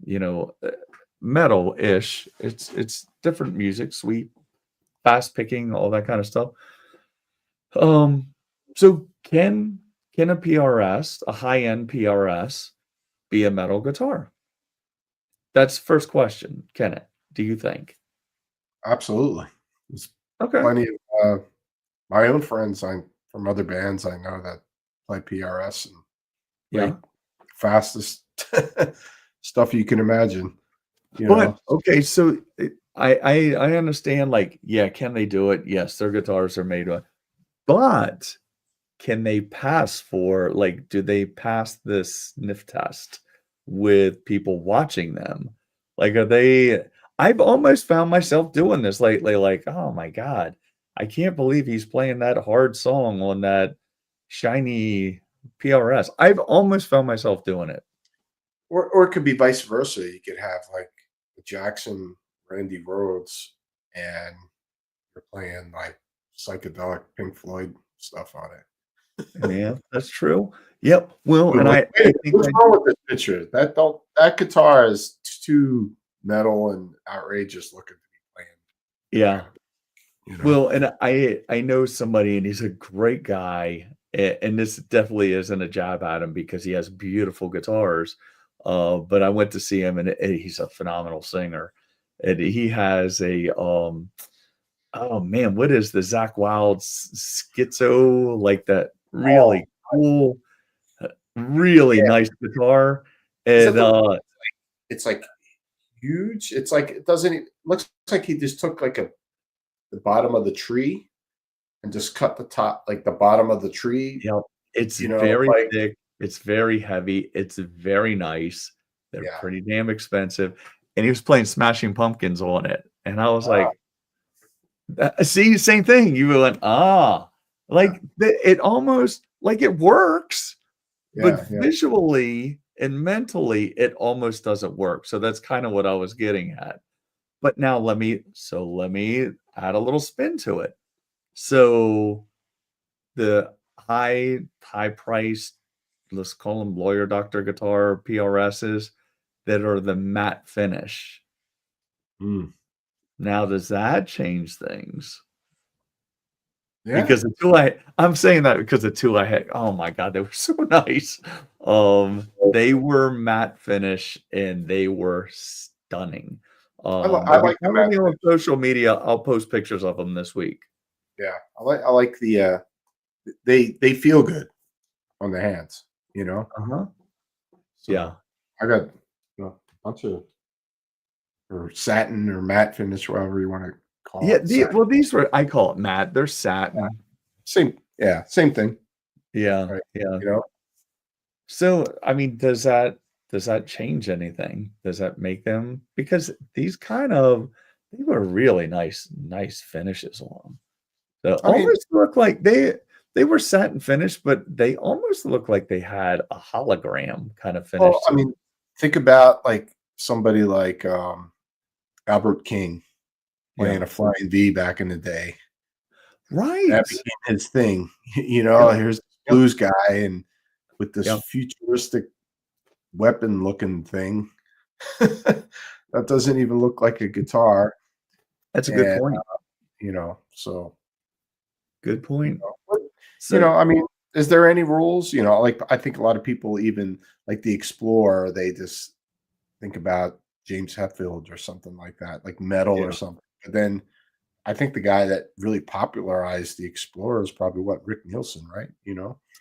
you know, metal-ish. It's different music, sweet, fast picking, all that kind of stuff. Um, so can a PRS, a high-end PRS, be a metal guitar? That's first question. Can it? Do you think? Absolutely. There's Okay. plenty of my own friends from other bands I know that play PRS and play Yeah. fastest stuff you can imagine. You But know. okay, so I understand. Like, yeah, can they do it? Yes, their guitars are made to. But can they pass for like, do they pass this sniff test with people watching them? Like, are they I've almost found myself doing this lately, like, "Oh my god, I can't believe he's playing that hard song on that shiny PRS." I've almost found myself doing it. Or it could be vice versa. You could have like the Jackson Randy Rhodes and you're playing like psychedelic Pink Floyd stuff on it. Yeah, that's true. Yep. Well, You're and like, I "Wait, think what's wrong with this picture? That guitar is too metal and outrageous looking to be playing that yeah. kind of, you know?" Well, and I know somebody, and he's a great guy, and this definitely isn't a jab at him because he has beautiful guitars. But I went to see him, and he's a phenomenal singer, and he has oh man, what is the Zach Wild schizo, like that Oh, really cool, really yeah. nice guitar, Is that and the one it's like huge? It's like it doesn't looks like he just took like the bottom of the tree and just cut the top like the bottom of the tree, yep, it's you know, very like thick, it's very heavy, it's very nice. They're yeah. pretty damn expensive, and he was playing Smashing Pumpkins on it, and I was Ah, like, see, same thing." You went, "Ah." yeah. Like, it almost like it works, but Yeah, yeah. visually and mentally, it almost doesn't work, so that's kinda what I was getting at. But now let me add a little spin to it. So the high priced, let's call them lawyer doctor guitar PRSs that are the matte finish. Mm. Now, does that change things? Yeah. Because the 2 I'm saying that because the 2 I had, oh my god, they were so nice. They were matte finish and they were stunning. I If you like the follow matte me on finish. social media, I'll post pictures of them this week. Yeah. I like the they feel good on the hands, you know? Uh-huh. So Yeah. I got a bunch of or satin or matte finish, whatever you want to call Yeah, it. Satin. these were, I call it matte, they're satin. Same, yeah, same thing. Yeah, right? yeah. You know, So, I mean, does that change anything? Does that make them because these kind of they were really nice finishes on them. They I mean, almost look like they were satin finished, but they almost look like they had a hologram kind of well, finish I to them. mean, think about like somebody like Albert King Yeah. playing a flying V back in the day. That Right. became his thing. Yep, Here's this yep, blues guy and with this yep. futuristic weapon looking thing that doesn't even look like a guitar. That's a good And point. so Good point. but, So I mean, is there any rules? Like I think a lot of people even like the Explorer, they just think about James Hetfield or something like that, like metal or yeah. something. But then I think the guy that really popularized the Explorer is probably what Rick Nielsen, right?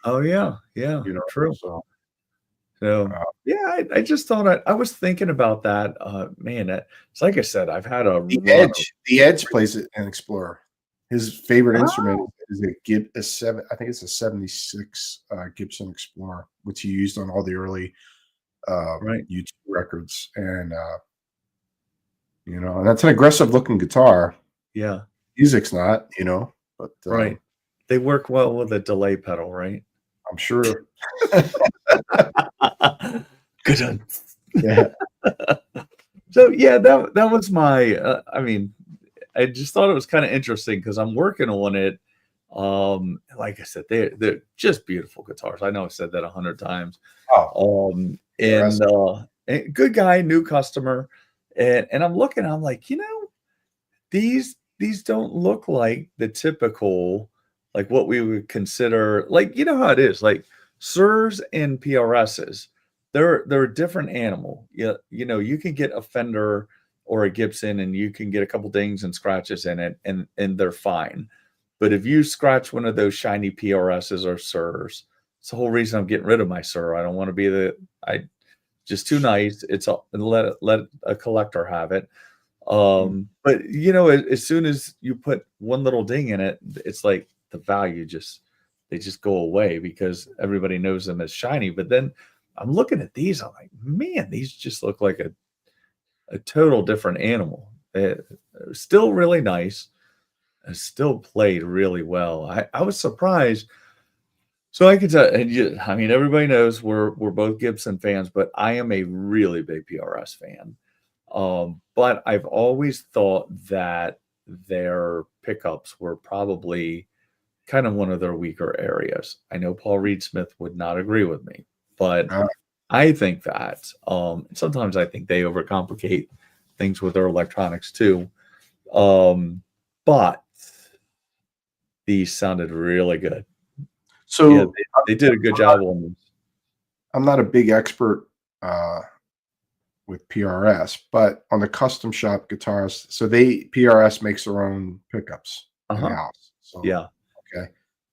Oh, yeah, yeah, true. So So, uh, yeah, I just thought I was thinking about that, man, it's like I said, I've had a the run of Edge, the Edge plays it an Explorer. His favorite instrument oh, is a 7. I think it's a '76 Gibson Explorer, which he used on all the early right, YouTube records, and and that's an aggressive looking guitar. yeah, Music's not, but right. They work well with a delay pedal, right? I'm sure. Good one. Yeah. So, yeah, that was my, I mean, I just thought it was kinda interesting because 'cause I'm working on it. Like I said, they're just beautiful guitars. I know I've said that 100 times. Oh, PRS. Good guy, new customer, and I'm looking, I'm like, these don't look like the typical, like, what we would consider like, you know how it is, like, SIRS and PRSs, they're a different animal. Yeah, you can get a Fender or a Gibson, and you can get a couple dings and scratches in it, and they're fine. But if you scratch one of those shiny PRSs or SIRS, it's the whole reason I'm getting rid of my SIR. I don't wanna be I just too nice. It's a let a collector have it. Mm, But as soon as you put one little ding in it, it's like the value they just go away because everybody knows them as shiny. But then I'm looking at these, I'm like, man, these just look like a total different animal. They're still really nice. Still played really well. I was surprised. So I could tell, and I mean, everybody knows we're both Gibson fans, but I am a really big PRS fan. But I've always thought that their pickups were probably kind of one of their weaker areas. I know Paul Reed Smith would not agree with me, but uh, I think that sometimes I think they overcomplicate things with their electronics too. Um, but these sounded really good. Yeah, so they did a good job on them. I'm not a big expert uh, with PRS, but on the custom shop guitars, so PRS makes their own pickups in Uh-huh. house. So Yeah. okay,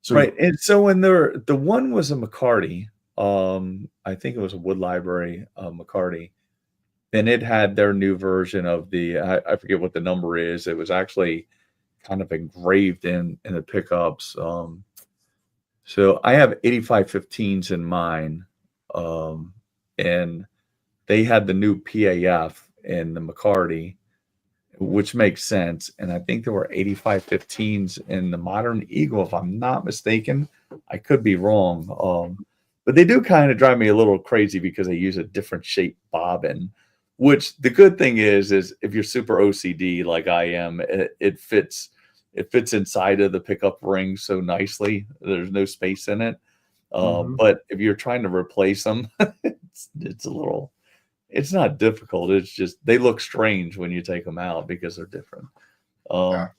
Right, so and so when the one was a McCarty, I think it was a Wood Library, McCarty, and it had their new version of I forget what the number is. It was actually kind of engraved in the pickups. So I have 8515s in mine, um, and they had the new PAF in the McCarty, which makes sense. And I think there were 8515s in the Modern Eagle, if I'm not mistaken. I could be wrong. But they do kind of drive me a little crazy because they use a different shape bobbin. Which the good thing is if you're super OCD like I am, it fits inside of the pickup ring so nicely. There's no space in it. mhm, But if you're trying to replace them, it's a little it's not difficult, it's just they look strange when you take them out because they're different. yeah. Um,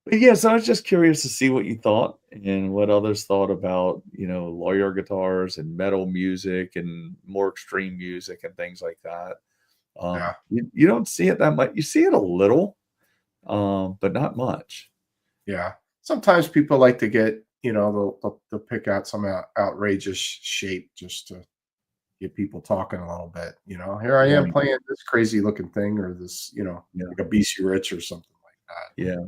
but yeah, so I was just curious to see what you thought and what others thought about, lawyer guitars and metal music and more extreme music and things like that. Yeah, You don't see it that much. You see it a little, but not much. yeah. Sometimes people like to get, they'll pick out some outrageous shape just to get people talking a little bit. Here I am Right. playing this crazy looking thing or this, Yeah. like a BC Rich or something like that. Yeah.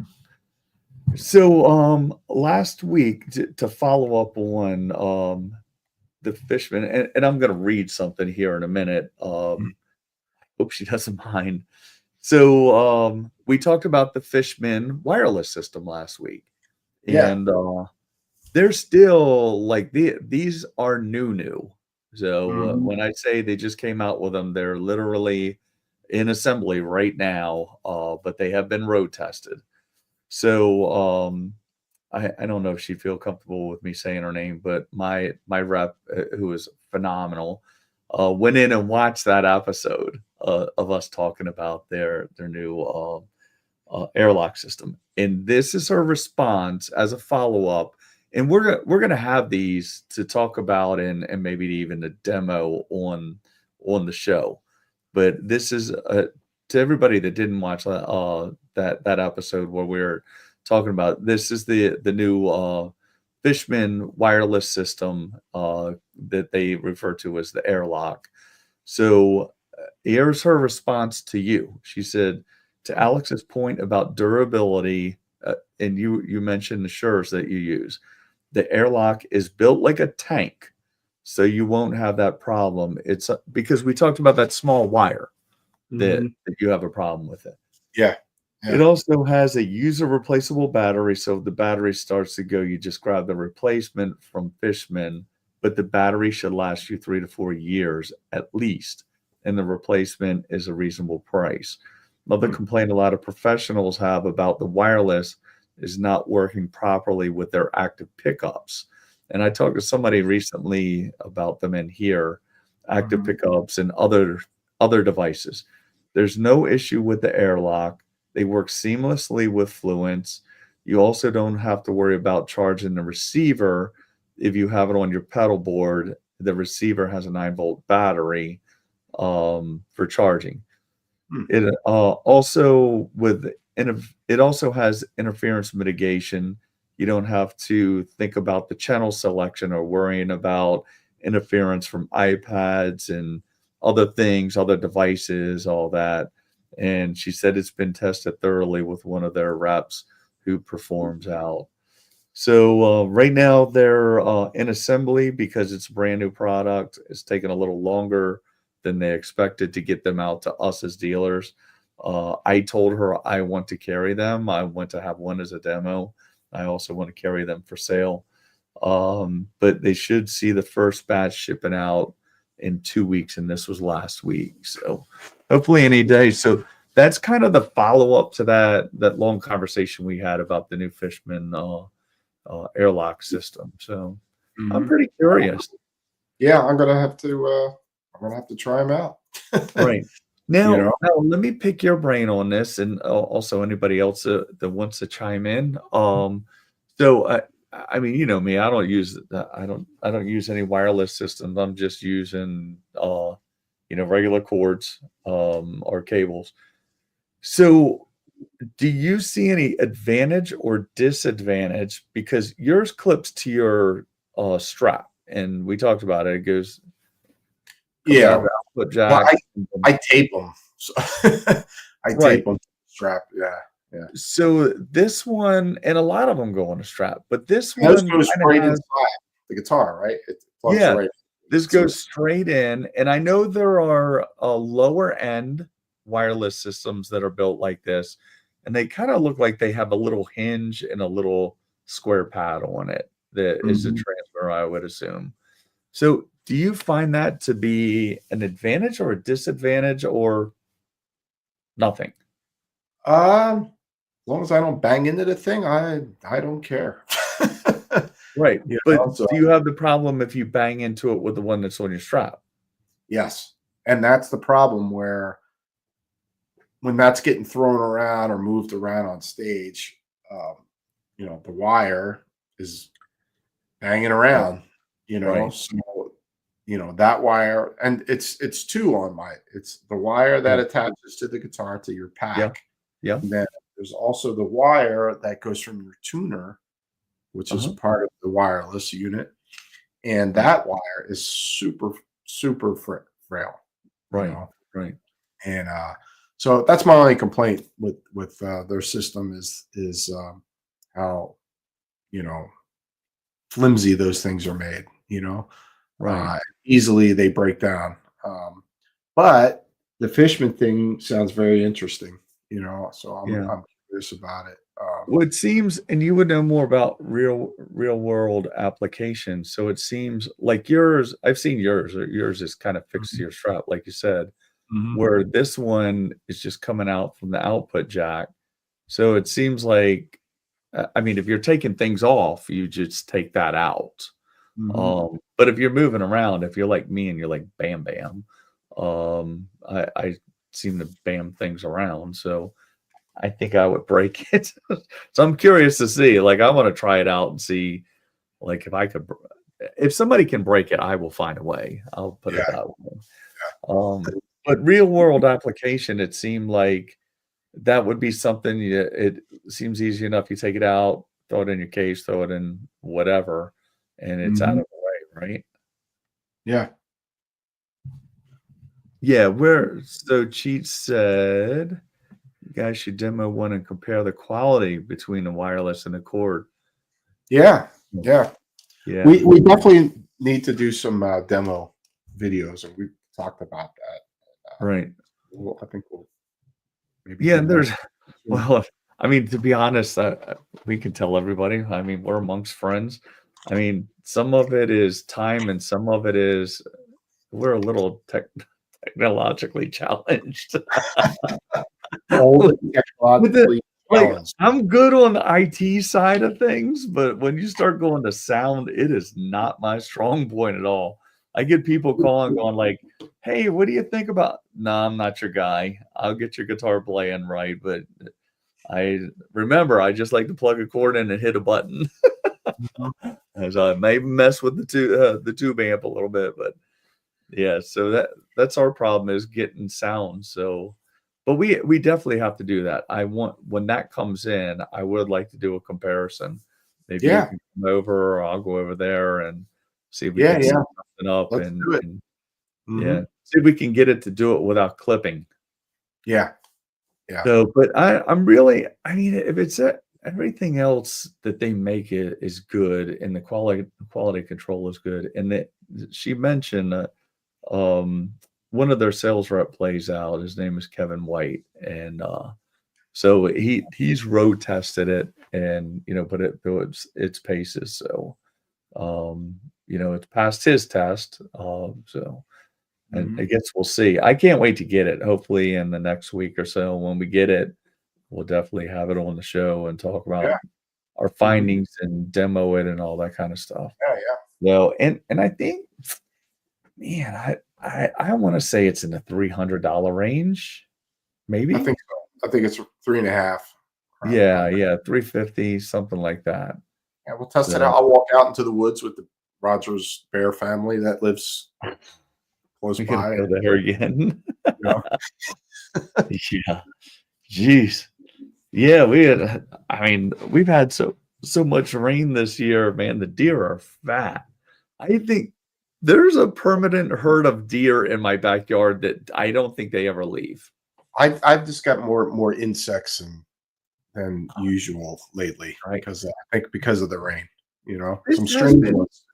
So last week to follow up on the Fishman, and I'm going to read something here in a minute. Hope she doesn't mind. So we talked about the Fishman wireless system last week, Yeah. and they're still like these are new. So Mhm. when I say they just came out with them, they're literally in assembly right now, but they have been road tested. So I don't know if she'd feel comfortable with me saying her name, but my rep, who is phenomenal, went in and watched that episode of us talking about their new airlock system, and this is her response as a follow up. And we're gonna have these to talk about and maybe even a demo on the show. But this is to everybody that didn't watch that episode where we're talking about this is the new Fishman wireless system that they refer to as the airlock. So here's her response to you. She said, to Alex's point about durability, and you mentioned the Sures that you use, the airlock is built like a tank, so you won't have that problem. It's because we talked about that small wire Mhm. that you have a problem with it. Yeah. It Yeah. also has a user replaceable battery, so if the battery starts to go, you just grab the replacement from Fishman, but the battery should last you 3 to 4 years at least, and the replacement is a reasonable price. Another Hmm. complaint a lot of professionals have about the wireless is not working properly with their active pickups. And I talked to somebody recently about them in here, active Mhm. pickups and other devices. There's no issue with the airlock. They work seamlessly with Fluence. You also don't have to worry about charging the receiver if you have it on your pedal board. The receiver has a 9-volt battery for charging. Hmm. It also it also has interference mitigation. You don't have to think about the channel selection or worrying about interference from iPads and other things, other devices, all that. And she said it's been tested thoroughly with one of their reps who performs out. So right now they're in assembly because it's a brand new product. It's taken a little longer than they expected to get them out to us as dealers. I told her I want to carry them. I want to have one as a demo. I also want to carry them for sale. But they should see the first batch shipping out in 2 weeks, and this was last week. So hopefully any day. So that's kind of the follow up to that long conversation we had about the new Fishman airlock system. So I'm Mhm. pretty curious. Yeah, I'm gonna have to try them out. Right. You Now, know? now let me pick your brain on this, and also anybody else that wants to chime in. So I mean, you know me, I don't use any wireless systems. I'm just using regular cords or cables. So do you see any advantage or disadvantage because yours clips to your strap, and we talked about it. It comes out of Yeah. the output Well, jack. I tape them. So I tape Right. them to the strap. Yeah. Yeah. So this one, and a lot of them go on a strap, but this And those one go kind of straight has, inside the guitar, right? It plugs yeah, right this so goes straight in. And I know there are lower end wireless systems that are built like this, and they kind of look like they have a little hinge and a little square pad on it that is a Mhm. transmitter, I would assume. So do you find that to be an advantage or a disadvantage or nothing? As long as I don't bang into the thing, I don't care. Right, You but know, so do you have the problem if you bang into it with the one that's on your strap? yes. And that's the problem where when that's getting thrown around or moved around on stage, um, the wire is banging Right, around, right. so, that wire and it's 2 on my it's the wire that Yeah, attaches to the guitar to your yeah, pack, yeah, and then there's also the wire that goes from your tuner, which is a uh-huh, part of the wireless unit, and right, that wire is super, super frail, you right, know, right. and, so that's my only complaint with, their system is, how, you know, flimsy those things are made, Right. easily they break down. But the Fishman thing sounds very interesting, so Yeah. I'm curious about it. Well, it seems, and you would know more about real world applications. So it seems like yours, I've seen yours, or yours is kind of fixed to Mhm, your strap, like you said, mhm, where this one is just coming out from the output jack. So it seems like, I mean, if you're taking things off, you just take that out. mhm. But if you're moving around, if you're like me and you're like bam bam, I seem to bam things around. So I think I would break it. So I'm curious to see, like, I want to try it out and see, like, if I could, if somebody can break it, I will find a way. I'll put it Yeah, that way. But real world application, it seemed like that would be something it seems easy enough. You take it out, throw it in your case, throw it in whatever, and it's out mhm, of the way, right? yeah, Yeah, where so Cheat said you guys should demo one and compare the quality between the wireless and the cord. yeah, yeah. Yeah, We definitely need to do some demo videos, and we talked about that. right. I think we'll maybe Yeah, do and one there's soon. well, I mean, to be honest, we can tell everybody. I mean, we're amongst friends. I mean, some of it is time, and some of it is we're a little technologically challenged. Old with and with the technologically like, challenged. I'm good on the IT side of things, but when you start going to sound, it is not my strong point at all. I get people calling, going like, "Hey, what do you think about?" "Nah, I'm not your guy. I'll get your guitar playing right, but I remember I just like to plug a cord in and hit a button." Mhm. As I may mess with the tube amp a little bit, but yeah, so that's our problem is getting sound. So, but we definitely have to do that. I want when that comes in, I would like to do a comparison. Maybe you Yeah, can come over, or I'll go over there and see if we yeah, can set yeah. something up Let's do it. and yeah, Mhm. see if we can get it to do it without clipping. Yeah, yeah, So, but I'm really, I mean, if it's everything else that they make it is good, and the quality control is good, and that she mentioned. Um, One of their sales rep plays out. His name is Kevin White, and so he's road tested it, and put it through its paces. So it's passed his test. So and I mhm. guess we'll see. I can't wait to get it. Hopefully, in the next week or so, when we get it, we'll definitely have it on the show and talk about Yeah, our mhm. findings and demo it and all that kind of stuff. Yeah, yeah. And I think man, I wanna say it's in the $300 range, I maybe? think so. I think it's 3.5 around Yeah, there. yeah, 350, something like that. Yeah, we'll test it So, out. I'll walk out into the woods with the Rogers bear family that lives close we gotta by, go there again. you know? Yeah, jeez. Yeah, I mean, we've had so much rain this year, man, the deer are fat. I think there's a permanent herd of deer in my backyard that I don't think they ever leave, I've just got more insects than usual lately right? because I think because of the rain, This some has strange been ones.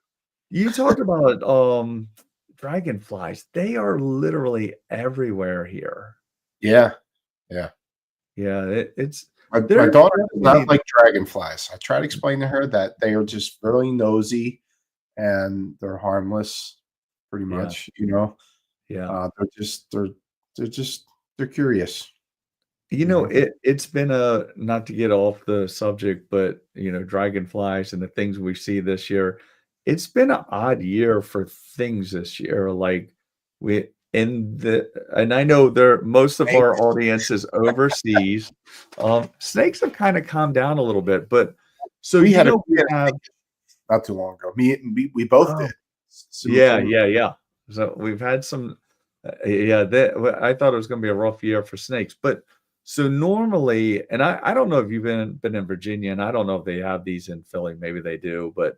You talked about, dragonflies. They are literally everywhere here. Yeah, yeah. Yeah, it's My there's daughter does not definitely like dragonflies. I try to explain to her that they are just really nosy and they're harmless pretty yeah, much, yeah. they're just they're just they're curious, It's been a not to get off the subject, but, dragonflies and the things we see this year, it's been an odd year for things this year, like, we in the and I know there most of our Snakes. audience is overseas. Snakes have kinda calmed down a little bit, but so, We we had a have snake not too long ago. We both oh. did Yeah, simultaneously. yeah, yeah. So we've had some, yeah. I thought it was going to be a rough year for snakes, but so normally, and I don't know if you've been in Virginia, and I don't know if they have these in Philly. Maybe they do, but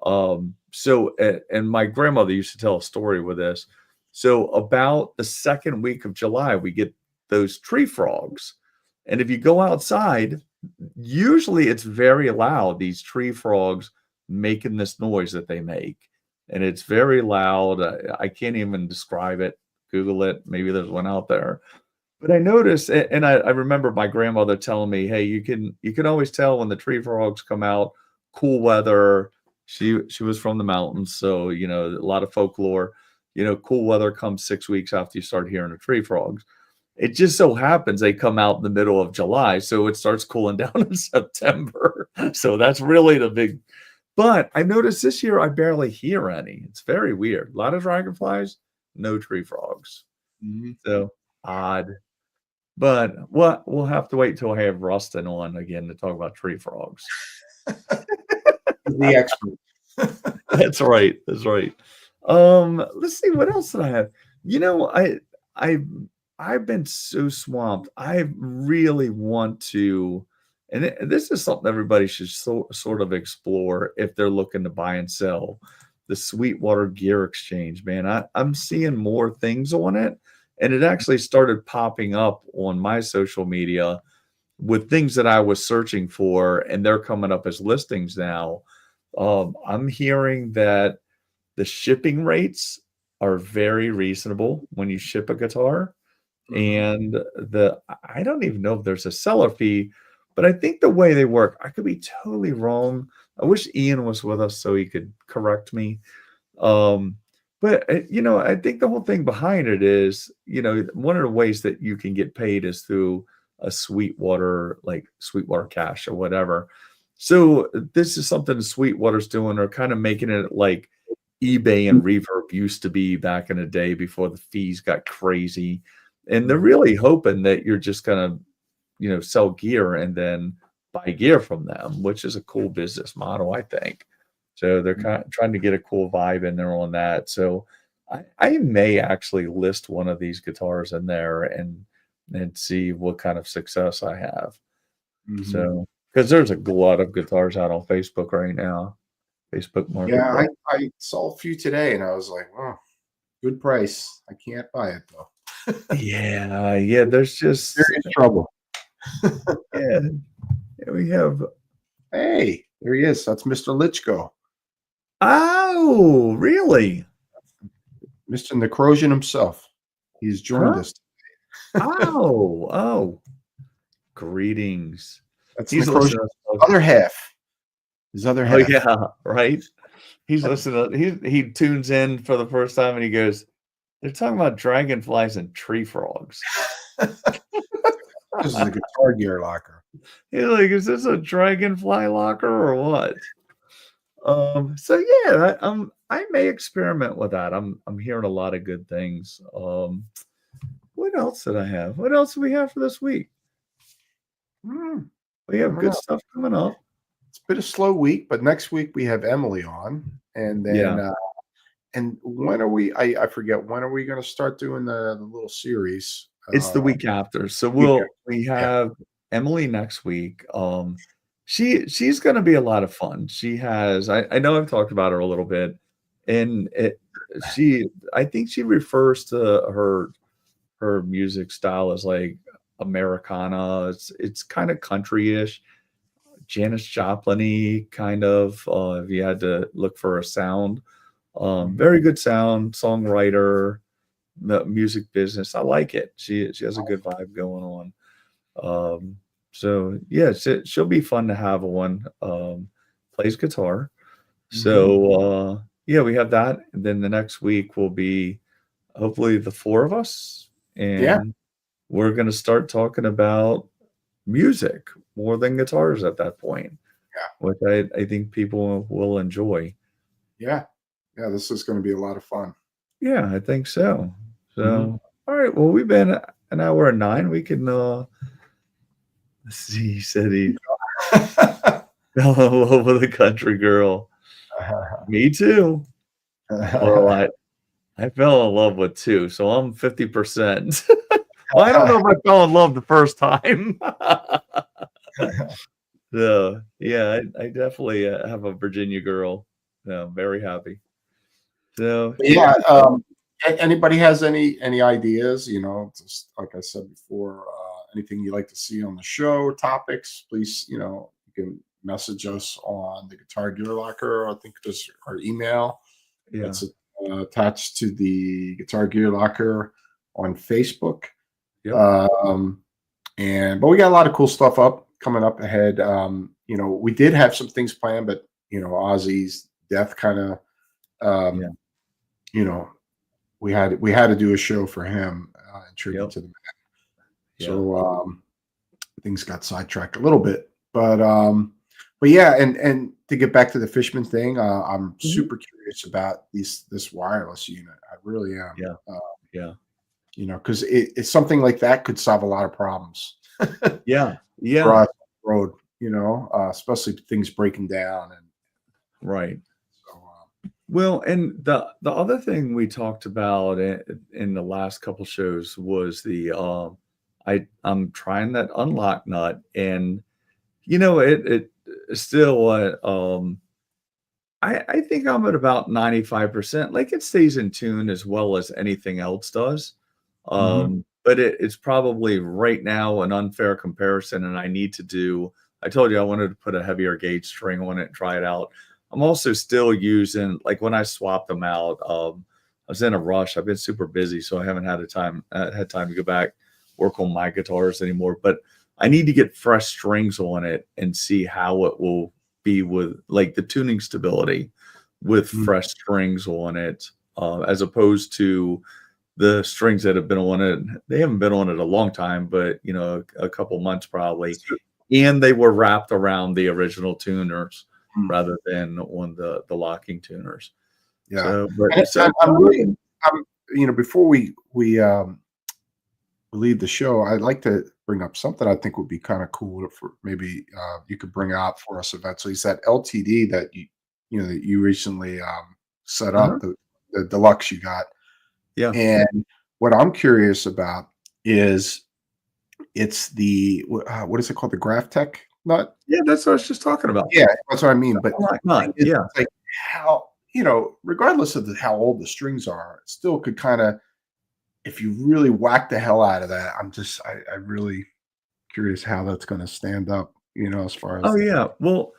and my grandmother used to tell a story with this. So about the second week of July, we get those tree frogs, and if you go outside, usually it's very loud, these tree frogs making this noise that they make, and it's very loud. I can't even describe it. Google it. Maybe there's one out there. But I noticed, and I remember my grandmother telling me, "Hey, you can always tell when the tree frogs come out. Cool weather." She was from the mountains, so a lot of folklore. Cool weather comes 6 weeks after you start hearing the tree frogs. It just so happens they come out in the middle of July, so it starts cooling down in September. So that's really the big. But I noticed this year I barely hear any. It's very weird. A lot of dragonflies, no tree frogs. Mhm. So odd. But we'll have to wait till I have Rustin on again to talk about tree frogs. The expert. That's right. That's right. Let's see, what else did I have? You know, I I've been so swamped. I really want to, and this is something everybody should sort of explore if they're looking to buy and sell the Sweetwater Gear Exchange. Man, I'm seeing more things on it, and it actually started popping up on my social media with things that I was searching for, and they're coming up as listings now. I'm hearing that the shipping rates are very reasonable when you ship a guitar. Mhm. And I don't even know if there's a seller fee, but I think the way they work, I could be totally wrong. I wish Ian was with us so he could correct me. Um, but I think the whole thing behind it is, one of the ways that you can get paid is through a Sweetwater, like Sweetwater Cash or whatever. So this is something Sweetwater's doing, or kind of making it like eBay and Reverb used to be back in the day before the fees got crazy. And they're Mhm. really hoping that you're just gonna, sell gear and then buy gear from them, which is a cool business model, I think. So they're kind of trying to get a cool vibe in there on that. So I may actually list one of these guitars in there and see what kind of success I have. Mhm. So because there's a lot of guitars out on Facebook right now, Facebook Yeah, Marketplace. I saw a few today, and I was like, "Oh, good price. I can't buy it though." Yeah, yeah. There's just Serious trouble. yeah. We have. Hey, there he is. That's Mr. Lichko, Oh, really? Mr. Necrosian himself. He's joined Huh? us. Oh. Greetings. That's He's Necrosian's listening to us. other half. His other Oh, half. yeah, right? He's listening to he tunes in for the first time and he goes, "They're talking about dragonflies and tree frogs." This is a guitar gear locker. He's like, "Is this a dragonfly locker or what?" So yeah, I may experiment with that. I'm hearing a lot of good things. What else did I have? What else do we have for this week? Hmm, We I have don't good know. stuff coming up. It's been a slow week, but next week we have Emily on, and then Yeah. and when are we? I forget, when are we going to start doing the little series? It's the week after. So Weekend. we Yeah. have Emily next week. She's gonna be a lot of fun. She has I know I've talked about her a little bit, and she I think she refers to her music style as like Americana. It's kind of country-ish, Janis Joplin-y kind of, if you had to look for a sound. Mhm. Very good sound, songwriter, the music business. I like it. She has a good vibe going on. So yeah, she'll be fun to have on. Plays guitar. Mhm. So yeah, we have that. And then the next week will be hopefully the four of us, Yeah. and we're gonna start talking about music more than guitars at that point, Yeah. which I think people will enjoy. Yeah. Yeah. This is going to be a lot of fun. Yeah, I think so. Mhm. So all right, well, we've been an hour and nine. We can let's see, he said he fell in love with a country girl. Me too. Well, I fell in love with two, so I'm 50%. Well, I don't know if I fell in love the first time. So, yeah, I definitely have a Virginia girl. Yeah, I'm very happy. So, yeah, Yeah. Anybody has any ideas? Just like I said before, anything you'd like to see on the show, topics, please, you can message us on the Guitar Gear Locker. I think there's our email. Yeah. It's attached to the Guitar Gear Locker on Facebook. Yep. But we got a lot of cool stuff coming up ahead. We did have some things planned, but Ozzy's death kind of, we had to do a show for him in tribute to the man. So things got sidetracked a little bit, but yeah, and to get back to the Fishman thing, I'm super curious about this wireless unit. I really am. Because it's something like that could solve a lot of problems. For us on the road, especially things breaking down and right. Well, and the other thing we talked about in the last couple shows was the I'm trying that unlock nut, and it still I think I'm at about 95%. Like, it stays in tune as well as anything else does. But it's probably right now an unfair comparison, and I told you I wanted to put a heavier gauge string on it and try it out. I'm also still using, like, when I swapped them out, I was in a rush. I've been super busy, so I haven't had time to go back work on my guitars anymore. But I need to get fresh strings on it and see how it will be with, like, the tuning stability with fresh strings on it, as opposed to the strings that have been on it. They haven't been on it a long time, but a couple months probably, and they were wrapped around the original tuners rather than on the locking tuners. Yeah. Before we leave the show, I'd like to bring up something I think would be kind of cool for maybe you could bring out for us eventually. Is that LTD that you recently set up, the deluxe you got. Yeah. And what I'm curious about is it's the what is it called? The Graphtech nut? Yeah, that's what I was just talking about. Yeah, that's what I mean. But nut. It's like how, regardless of how old the strings are, it still could kind of, if you really whack the hell out of that, I'm really curious how that's going to stand up, as far as. Oh yeah. Well,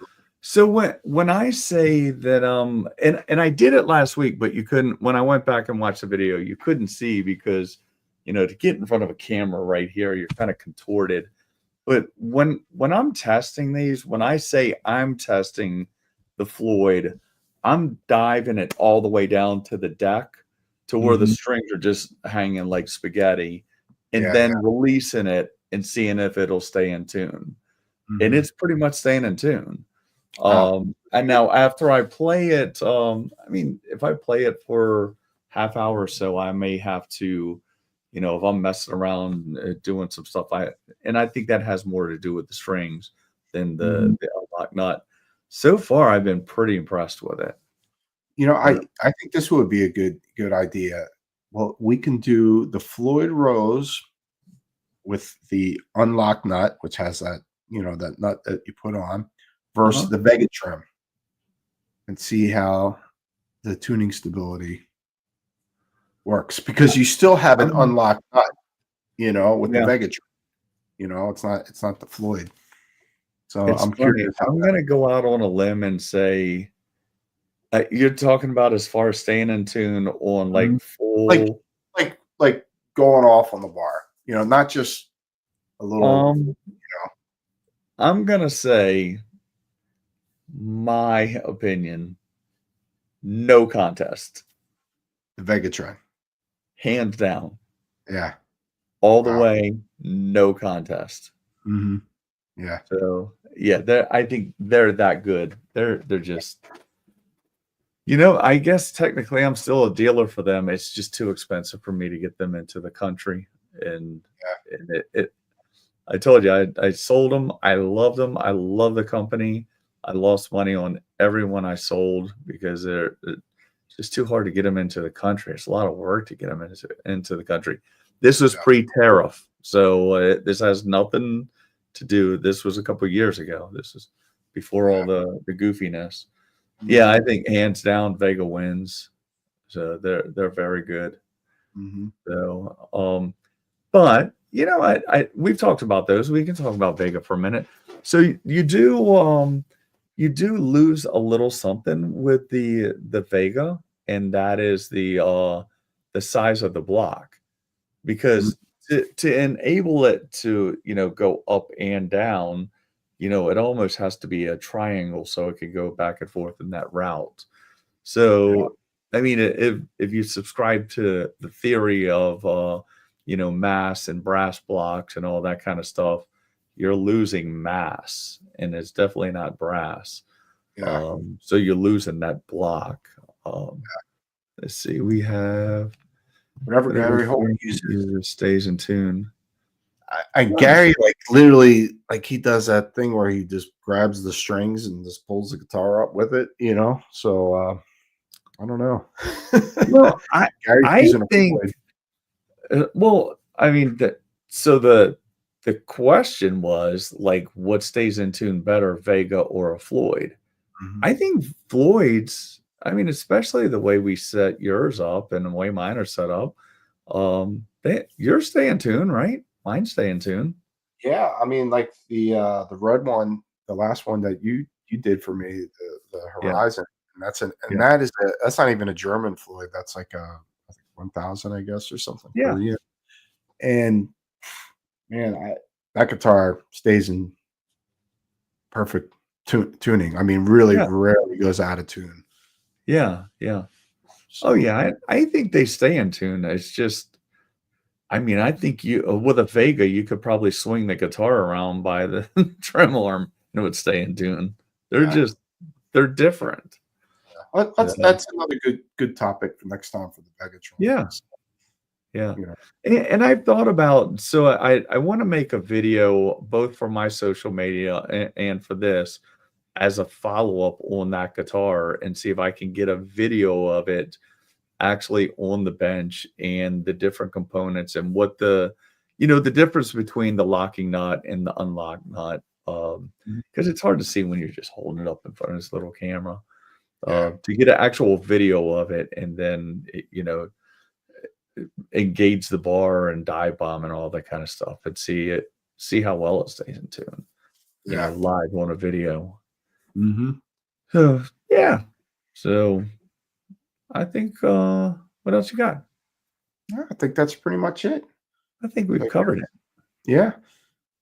so when I say that, and I did it last week, but you couldn't, when I went back and watched the video, you couldn't see because, to get in front of a camera right here, you're kind of contorted. But when I'm testing these, when I say I'm testing the Floyd, I'm diving it all the way down to the deck to where the strings are just hanging like spaghetti, and then releasing it and seeing if it'll stay in tune. And it's pretty much staying in tune. And now after I play it, if I play it for half hour or so, I may have to, if I'm messing around doing some stuff, I think that has more to do with the strings than the unlock nut. So far, I've been pretty impressed with it. I think this would be a good idea. Well, we can do the Floyd Rose with the unlock nut, which has that, that nut that you put on, versus the Vega trim, and see how the tuning stability works, because you still have an unlocked nut, with the Vega trim. It's not the Floyd. So I'm curious. I'm going to go out on a limb and say, you're talking about as far as staying in tune on like full, like going off on the bar, not just a little, I'm going to say, my opinion, no contest. The Vegatron. Hands down. Yeah. All the way, no contest. Yeah. So, yeah, I think they're that good. They're just, I guess technically I'm still a dealer for them. It's just too expensive for me to get them into the country. And I told you, I sold them. I loved them. I love the company. I lost money on everyone I sold because it's just too hard to get them into the country. It's a lot of work to get them into the country. This was pre-tariff, so this has nothing to do. This was a couple of years ago. This is before all the goofiness. Yeah, I think hands down Vega wins. So they're very good. So But you know, we've talked about those. We can talk about Vega for a minute. So you do lose a little something with the Vega, and that is the size of the block. Mhm. Because to enable it to, go up and down, it almost has to be a triangle so it can go back and forth in that route. Yeah. So, I mean, if you subscribe to the theory of, mass and brass blocks and all that kind of stuff, you're losing mass, and it's definitely not brass. Yeah. So you're losing that block. Um, let's see, we have Whatever whatever Gary Holt uses. user stays in tune. And Gary, like literally, like he does that thing where he just grabs the strings and just pulls the guitar up with it, you know. So I don't know. Well, Gary's I using a think Floyd. well, I mean, so the question was like, what stays in tune better, Vega or a Floyd? Mhm. I think Floyd's. I mean, especially the way we set yours up and the way mine are set up. Yours stay in tune, right? Mine stay in tune. Yeah, I mean, like the red one, the last one that you did for me, the Yeah, Horizon, and yeah, that is that's not even a German Floyd. That's like a I think 1,000, I guess, or something yeah, per year. And man, that guitar stays in perfect tuning. I mean, really yeah, rarely goes out of tune. yeah, yeah. Oh So yeah, I think they stay in tune. It's just, I mean, I think you with a Vega, you could probably swing the guitar around by the trem arm and it would stay in tune. They're yeah, just they're different. Uh, that's another good topic for next time for the Megatron. yeah, yeah. You know, And I've thought about, so I want to make a video both for my social media and for this as a follow-up on that guitar and see if I can get a video of it actually on the bench and the different components and what the difference between the locking nut and the unlocked nut. Mhm. Because it's hard to see when you're just holding it up in front of this little camera. Yeah, To get an actual video of it and then engage the bar and dive bomb and all that kind of stuff and see how well it stays in tune, yeah. live on a video. Hmm. So yeah. So I think what else you got? Yeah, I think that's pretty much it. I think we've covered it. Yeah.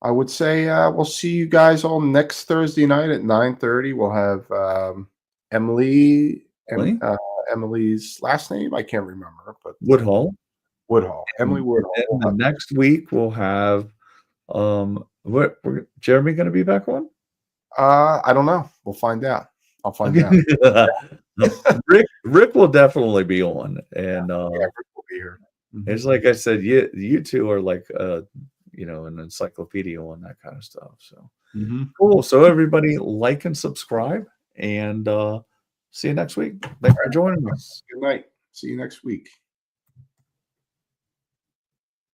I would say we'll see you guys all next Thursday night at 9:30. We'll have Emily, Really? Emily's last name I can't remember, but Woodhull. Woodhull, Emily And Woodhull. then the next week we'll have what we're Jeremy gonna be back on? I don't know. We'll find out. I'll find Okay. out. No, Rick will definitely be on. And Yeah, Rick will be here. Mhm. it's like I said, you two are like an encyclopedia on that kind of stuff. So Mhm. cool. So everybody like and subscribe and see you next week. Thanks for joining us. Good night. See you next week.